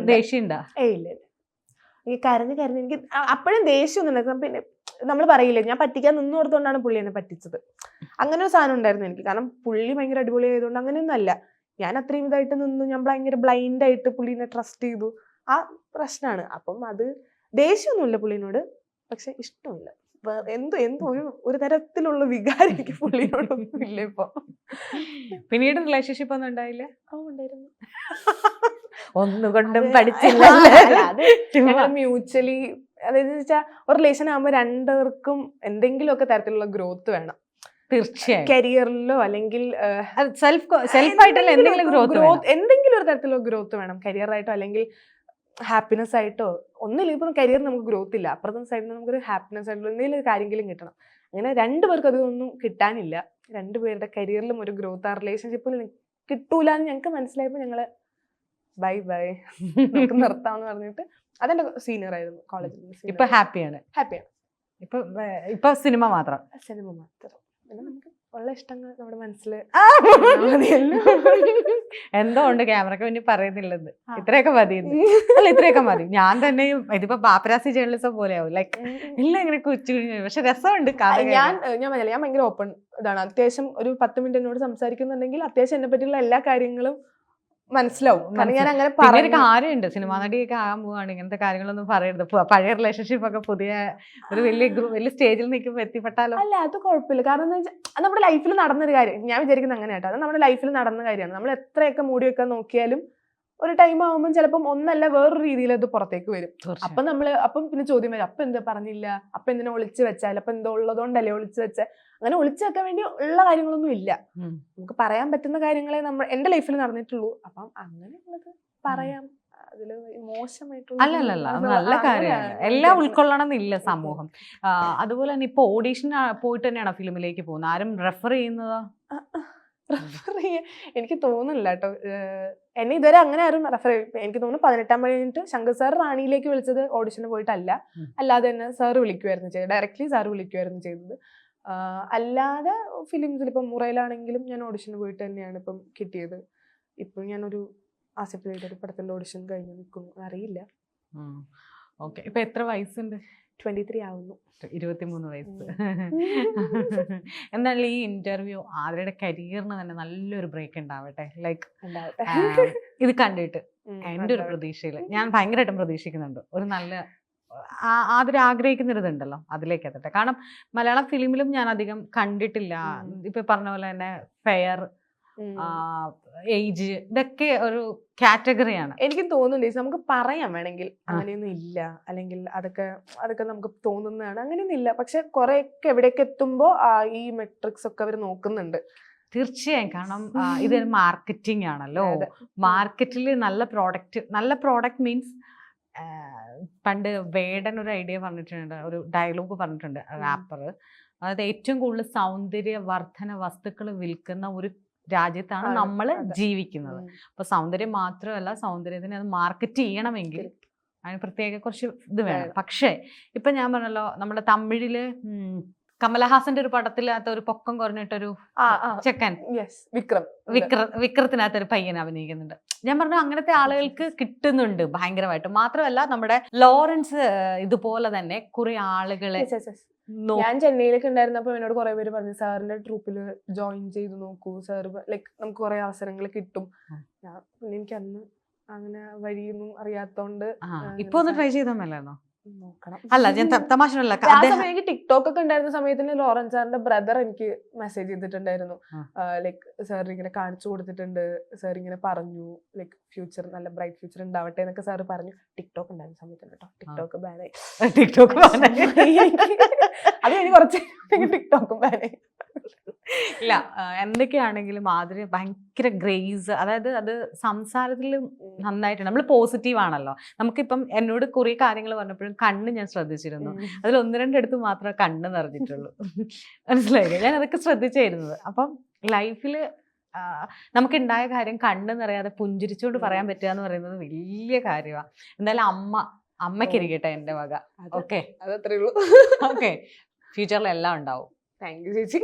ദേഷ്യണ്ടാ? ഇല്ല. എനിക്ക് കരഞ്ഞ് എനിക്ക് അപ്പോഴും ദേഷ്യമൊന്നും. പിന്നെ നമ്മൾ പറയില്ലേ, ഞാൻ പറ്റിക്കാൻ നിന്നു കൊടുത്തോണ്ടാണ് പുള്ളി എന്നെ പറ്റിച്ചത്. അങ്ങനെ ഒരു സാധനം ഉണ്ടായിരുന്നു എനിക്ക്. കാരണം പുള്ളി ഭയങ്കര അടിപൊളി ആയതുകൊണ്ട് അങ്ങനെയൊന്നും അല്ല. ഞാൻ അത്രയും ഇതായിട്ട് നിന്നു, ഞാൻ ഭയങ്കര ബ്ലൈൻഡ് ആയിട്ട് പുള്ളീനെ ട്രസ്റ്റ് ചെയ്തു. ആ പ്രശ്നമാണ്. അപ്പം അത് ദേഷ്യമൊന്നുമില്ല പുള്ളിനോട്, പക്ഷെ ഇഷ്ടമില്ല. എന്തോ ഒരു തരത്തിലുള്ള വികാരം എനിക്ക് പുള്ളിനോടൊന്നും ഇല്ല ഇപ്പൊ. പിന്നീട് റിലേഷൻഷിപ്പ് ഒന്നും ഉണ്ടായില്ല? ഉണ്ടായിരുന്നു. ഒന്നുകൊണ്ടും പഠിച്ചില്ല. മ്യൂച്വലി, അതായത് വെച്ചാൽ ഒരു റിലേഷൻ ആകുമ്പോൾ രണ്ടുപേർക്കും എന്തെങ്കിലുമൊക്കെ തരത്തിലുള്ള ഗ്രോത്ത് വേണം. തീർച്ചയായും കരിയറിലോ അല്ലെങ്കിൽ സെൽഫായിട്ടല്ല എന്തെങ്കിലും ഒരു തരത്തിലുള്ള ഗ്രോത്ത് വേണം. കരിയറായിട്ടോ അല്ലെങ്കിൽ ഹാപ്പിനെസ് ആയിട്ടോ ഒന്നില്ല. ഇപ്പം കരിയർ നമുക്ക് ഗ്രോത്ത് ഇല്ല, അപ്പുറത്തെ സൈഡിൽ നിന്ന് നമുക്കൊരു ഹാപ്പിനെസ് ആയിട്ടുള്ള എന്തെങ്കിലും ഒരു കാര്യമെങ്കിലും കിട്ടണം. അങ്ങനെ രണ്ടുപേർക്കും അതൊന്നും കിട്ടാനില്ല. രണ്ടുപേരുടെ കരിയറിലും ഒരു ഗ്രോത്ത് ആ റിലേഷൻഷിപ്പിൽ കിട്ടൂല എന്ന് ഞങ്ങൾക്ക് മനസ്സിലായപ്പോൾ ഞങ്ങള് ബൈ നമുക്ക് നിർത്താമെന്ന് പറഞ്ഞിട്ട് അതെന്റെ സീനിയർ ആയിരുന്നു കോളേജിൽ. ഇപ്പൊ ഹാപ്പിയാണ്. ഇപ്പൊ സിനിമ മാത്രം. പിന്നെ നമുക്ക് ഉള്ള ഇഷ്ടങ്ങൾ നമ്മുടെ മനസ്സിൽ എന്തോ ഉണ്ട് ക്യാമറക്ക് വേണ്ടി പറയുന്നില്ലത്. ഇത്രയൊക്കെ മതി, അല്ല ഇത്രയൊക്കെ മതി. ഞാൻ തന്നെ ഇതിപ്പോ പാപ്പരാസി ജേർണലിസം പോലെയാവും, ലൈക്ക് എല്ലാം ഇങ്ങനെ കൊച്ചു, പക്ഷെ രസമുണ്ട്. ഞാൻ ഭയങ്കര ഓപ്പൺ ഇതാണ്. അത്യാവശ്യം ഒരു 10 മിനിറ്റ് എന്നോട് സംസാരിക്കുന്നുണ്ടെങ്കിൽ അത്യാവശ്യം എന്നെ പറ്റിയുള്ള എല്ലാ കാര്യങ്ങളും മനസ്സിലാവും. കാരണം ഞാൻ അങ്ങനെ പറഞ്ഞ കാര്യമുണ്ട്. സിനിമാ നടിയൊക്കെ ആകാൻ പോവാണ്, ഇങ്ങനത്തെ കാര്യങ്ങളൊന്നും പറയരുത്. പഴയ റിലേഷൻഷിപ്പ് ഒക്കെ പുതിയ ഒരു വലിയ സ്റ്റേജിൽ നിൽക്കുമ്പോൾ എത്തിപ്പെട്ടാലോ? അല്ല, അത് കുഴപ്പമില്ല. കാരണം എന്താ വെച്ചാൽ അത് നമ്മുടെ ലൈഫിൽ നടന്നൊരു കാര്യം. ഞാൻ വിചാരിക്കുന്നത് അങ്ങനെ കേട്ടോ, അത് നമ്മുടെ ലൈഫിൽ നടന്ന കാര്യമാണ്. നമ്മൾ എത്രയൊക്കെ മൂടി വെക്കാൻ നോക്കിയാലും ഒരു ടൈം ആകുമ്പോൾ ചിലപ്പം ഒന്നല്ല വേറൊരു രീതിയിൽ അത് പുറത്തേക്ക് വരും. അപ്പം പിന്നെ ചോദ്യം വരും, അപ്പം എന്താ പറഞ്ഞില്ല, അപ്പം എന്തിനാ ഒളിച്ചു വെച്ചാൽ, അപ്പം എന്തോ ഉള്ളതുകൊണ്ടല്ലേ ഒളിച്ചു വെച്ച. അങ്ങനെ ഒളിച്ചു വെക്കാൻ വേണ്ടി ഉള്ള കാര്യങ്ങളൊന്നും ഇല്ല. നമുക്ക് പറയാൻ പറ്റുന്ന കാര്യങ്ങളെ എന്റെ ലൈഫിൽ നടന്നിട്ടുള്ളൂ. അപ്പം അങ്ങനെയുള്ളത് പറയാം. അതില് മോശമായിട്ടുള്ള അല്ലല്ല, നല്ല കാര്യമാണ്. എല്ലാം ഉൾക്കൊള്ളണം എന്നില്ല സമൂഹം. അതുപോലെ തന്നെ ഇപ്പൊ ഓഡീഷൻ പോയിട്ട് തന്നെയാണോ ഫിലിമിലേക്ക് പോകുന്നത്? ആരും റെഫർ ചെയ്യുന്നതാ? എനിക്ക് തോന്നുന്നില്ല കേട്ടോ. എന്നെ ഇതുവരെ അങ്ങനെ ആരും റെഫർ ചെയ്യും. എനിക്ക് തോന്നുന്നു 18 കഴിഞ്ഞിട്ട് ശങ്കർ സാർ റാണിയിലേക്ക് വിളിച്ചത് ഓഡിഷന് പോയിട്ടല്ല, അല്ലാതെ തന്നെ സാറ് വിളിക്കുമായിരുന്നു ചെയ്തത്. ഡയറക്ട്ലി സാറ് വിളിക്കുമായിരുന്നു ചെയ്തത്. അല്ലാതെ ഫിലിംസിൽ ഇപ്പം മുറയിലാണെങ്കിലും ഞാൻ ഓഡിഷന് പോയിട്ട് തന്നെയാണ് ഇപ്പം കിട്ടിയത്. ഇപ്പം ഞാനൊരു ആസിഫ് ഒരു പടത്തിന്റെ ഓഡിഷൻ കഴിഞ്ഞ് നിൽക്കുന്നു. അറിയില്ല. ഓക്കെ. ഇപ്പൊ എത്ര വയസ്സുണ്ട്? 23 ആവുന്നു. 23 വയസ്സ്. എന്നാലും ഈ ഇന്റർവ്യൂ ആദ്യയുടെ കരിയറിന് തന്നെ നല്ലൊരു ബ്രേക്ക് ഉണ്ടാവട്ടെ. ലൈക്ക് ഇത് കണ്ടിട്ട് എൻ്റെ ഒരു പ്രതീക്ഷയില് ഞാൻ ഭയങ്കരമായിട്ടും പ്രതീക്ഷിക്കുന്നുണ്ട്. ഒരു നല്ല ആദ്യം ആഗ്രഹിക്കുന്നൊരിതുണ്ടല്ലോ, അതിലേക്ക് എത്തട്ടെ. കാരണം മലയാളം ഫിലിമിലും ഞാൻ അധികം കണ്ടിട്ടില്ല. ഇപ്പൊ പറഞ്ഞ പോലെ തന്നെ ഫെയർ, ഏജ്, ഇതൊക്കെ ഒരു കാറ്റഗറിയാണ്. എനിക്ക് തോന്നുന്നുണ്ട് നമുക്ക് പറയാൻ വേണമെങ്കിൽ അങ്ങനെയൊന്നും ഇല്ല, അല്ലെങ്കിൽ അതൊക്കെ നമുക്ക് തോന്നുന്നതാണ്. അങ്ങനെയൊന്നും ഇല്ല. പക്ഷെ കുറെയൊക്കെ എവിടേക്ക് എത്തുമ്പോ ഈ മെട്രിക്സ് ഒക്കെ അവർ നോക്കുന്നുണ്ട്. തീർച്ചയായും. കാരണം ഇതൊരു മാർക്കറ്റിംഗ് ആണല്ലോ. മാർക്കറ്റിൽ നല്ല പ്രോഡക്റ്റ് മീൻസ് പണ്ട് വേടൻ ഒരു ഐഡിയ പറഞ്ഞിട്ടുണ്ട്, ഒരു ഡയലോഗ് പറഞ്ഞിട്ടുണ്ട് റാപ്പർ. അതായത് ഏറ്റവും കൂടുതൽ സൗന്ദര്യവർദ്ധന വസ്തുക്കൾ വിൽക്കുന്ന ഒരു രാജ്യത്താണ് നമ്മൾ ജീവിക്കുന്നത്. അപ്പൊ സൗന്ദര്യം മാത്രമല്ല, സൗന്ദര്യത്തിന് അത് മാർക്കറ്റ് ചെയ്യണമെങ്കിൽ അതിന് പ്രത്യേക കുറച്ച് ഇത് വേണം. പക്ഷേ ഇപ്പൊ ഞാൻ പറഞ്ഞല്ലോ, നമ്മുടെ തമിഴില് കമലഹാസന്റെ ഒരു പടത്തിനകത്ത് ഒരു പൊക്കം കുറഞ്ഞിട്ടൊരു ചെക്കൻ വിക്രത്തിനകത്ത് ഒരു പയ്യൻ അഭിനയിക്കുന്നുണ്ട്. ഞാൻ പറഞ്ഞു അങ്ങനത്തെ ആളുകൾക്ക് കിട്ടുന്നുണ്ട് ഭയങ്കരമായിട്ട്. മാത്രമല്ല നമ്മുടെ ലോറൻസ് ഇതുപോലെ തന്നെ കുറെ ആളുകളെ. ഞാൻ ചെന്നൈയിലേക്ക് ഉണ്ടായിരുന്നപ്പോ എന്നോട് കുറെ പേര് പറഞ്ഞു സാറിന്റെ ട്രൂപ്പിൽ ജോയിൻ ചെയ്ത് നോക്കൂ സാർ, ലൈക്ക് നമുക്ക് കുറെ അവസരങ്ങൾ കിട്ടും. എനിക്ക് അന്ന് അങ്ങനെ വഴിയൊന്നും അറിയാത്തോണ്ട് ഇപ്പൊ ഒന്ന് ട്രൈ ചെയ്താൽ മേലാണോ? നോക്കണം. അല്ല ഞാൻ തമാശ. എനിക്ക് ടിക്ടോക്ക് ഒക്കെ ഉണ്ടായിരുന്ന സമയത്തിന് ലോറൻസ് സാറിന്റെ ബ്രദർ എനിക്ക് മെസ്സേജ് ചെയ്തിട്ടുണ്ടായിരുന്നു. ലൈക്ക് സാർ ഇങ്ങനെ കാണിച്ചു കൊടുത്തിട്ടുണ്ട്, സാർ ഇങ്ങനെ പറഞ്ഞു ലൈക്ക് ഫ്യൂച്ചർ നല്ല ബ്രൈറ്റ് ഫ്യൂച്ചർ ഉണ്ടാവട്ടെ എന്നൊക്കെ സാർ പറഞ്ഞു. ടിക്ടോക്ക് ഉണ്ടായിരുന്ന സമയത്തിന് കേട്ടോ. ടിക്ടോക്ക് ബാനായി. അത് കഴിഞ്ഞ് കുറച്ച് ടിക്ടോക്ക് ബാനായി. ഇല്ല, എന്തൊക്കെയാണെങ്കിലും മാധുരി ഭയങ്കര ഗ്രേസ്, അതായത് അത് സംസാരത്തിൽ നന്നായിട്ട് നമ്മൾ പോസിറ്റീവ് ആണല്ലോ. നമുക്കിപ്പം എന്നോട് കുറെ കാര്യങ്ങൾ പറഞ്ഞപ്പോഴും കണ്ണ് ഞാൻ ശ്രദ്ധിച്ചിരുന്നു. അതിൽ 1-2 അടുത്ത് മാത്രമേ കണ്ണ് നിറഞ്ഞിട്ടുള്ളൂ. മനസ്സിലായില്ലേ? ഞാൻ അതൊക്കെ ശ്രദ്ധിച്ചായിരുന്നത്. അപ്പം ലൈഫില് നമുക്കുണ്ടായ കാര്യം കണ്ണ് നിറയാതെ പുഞ്ചിരിച്ചോണ്ട് പറയാൻ പറ്റുക എന്ന് പറയുന്നത് വലിയ കാര്യമാണ്. എന്തായാലും അമ്മയ്ക്കിരിക്കട്ടെ എൻ്റെ വക. ഓക്കെ, അതത്രേ ഉള്ളൂ. ഓക്കെ, ഫ്യൂച്ചറിൽ എല്ലാം ഉണ്ടാവും. താങ്ക് യു ചേച്ചി.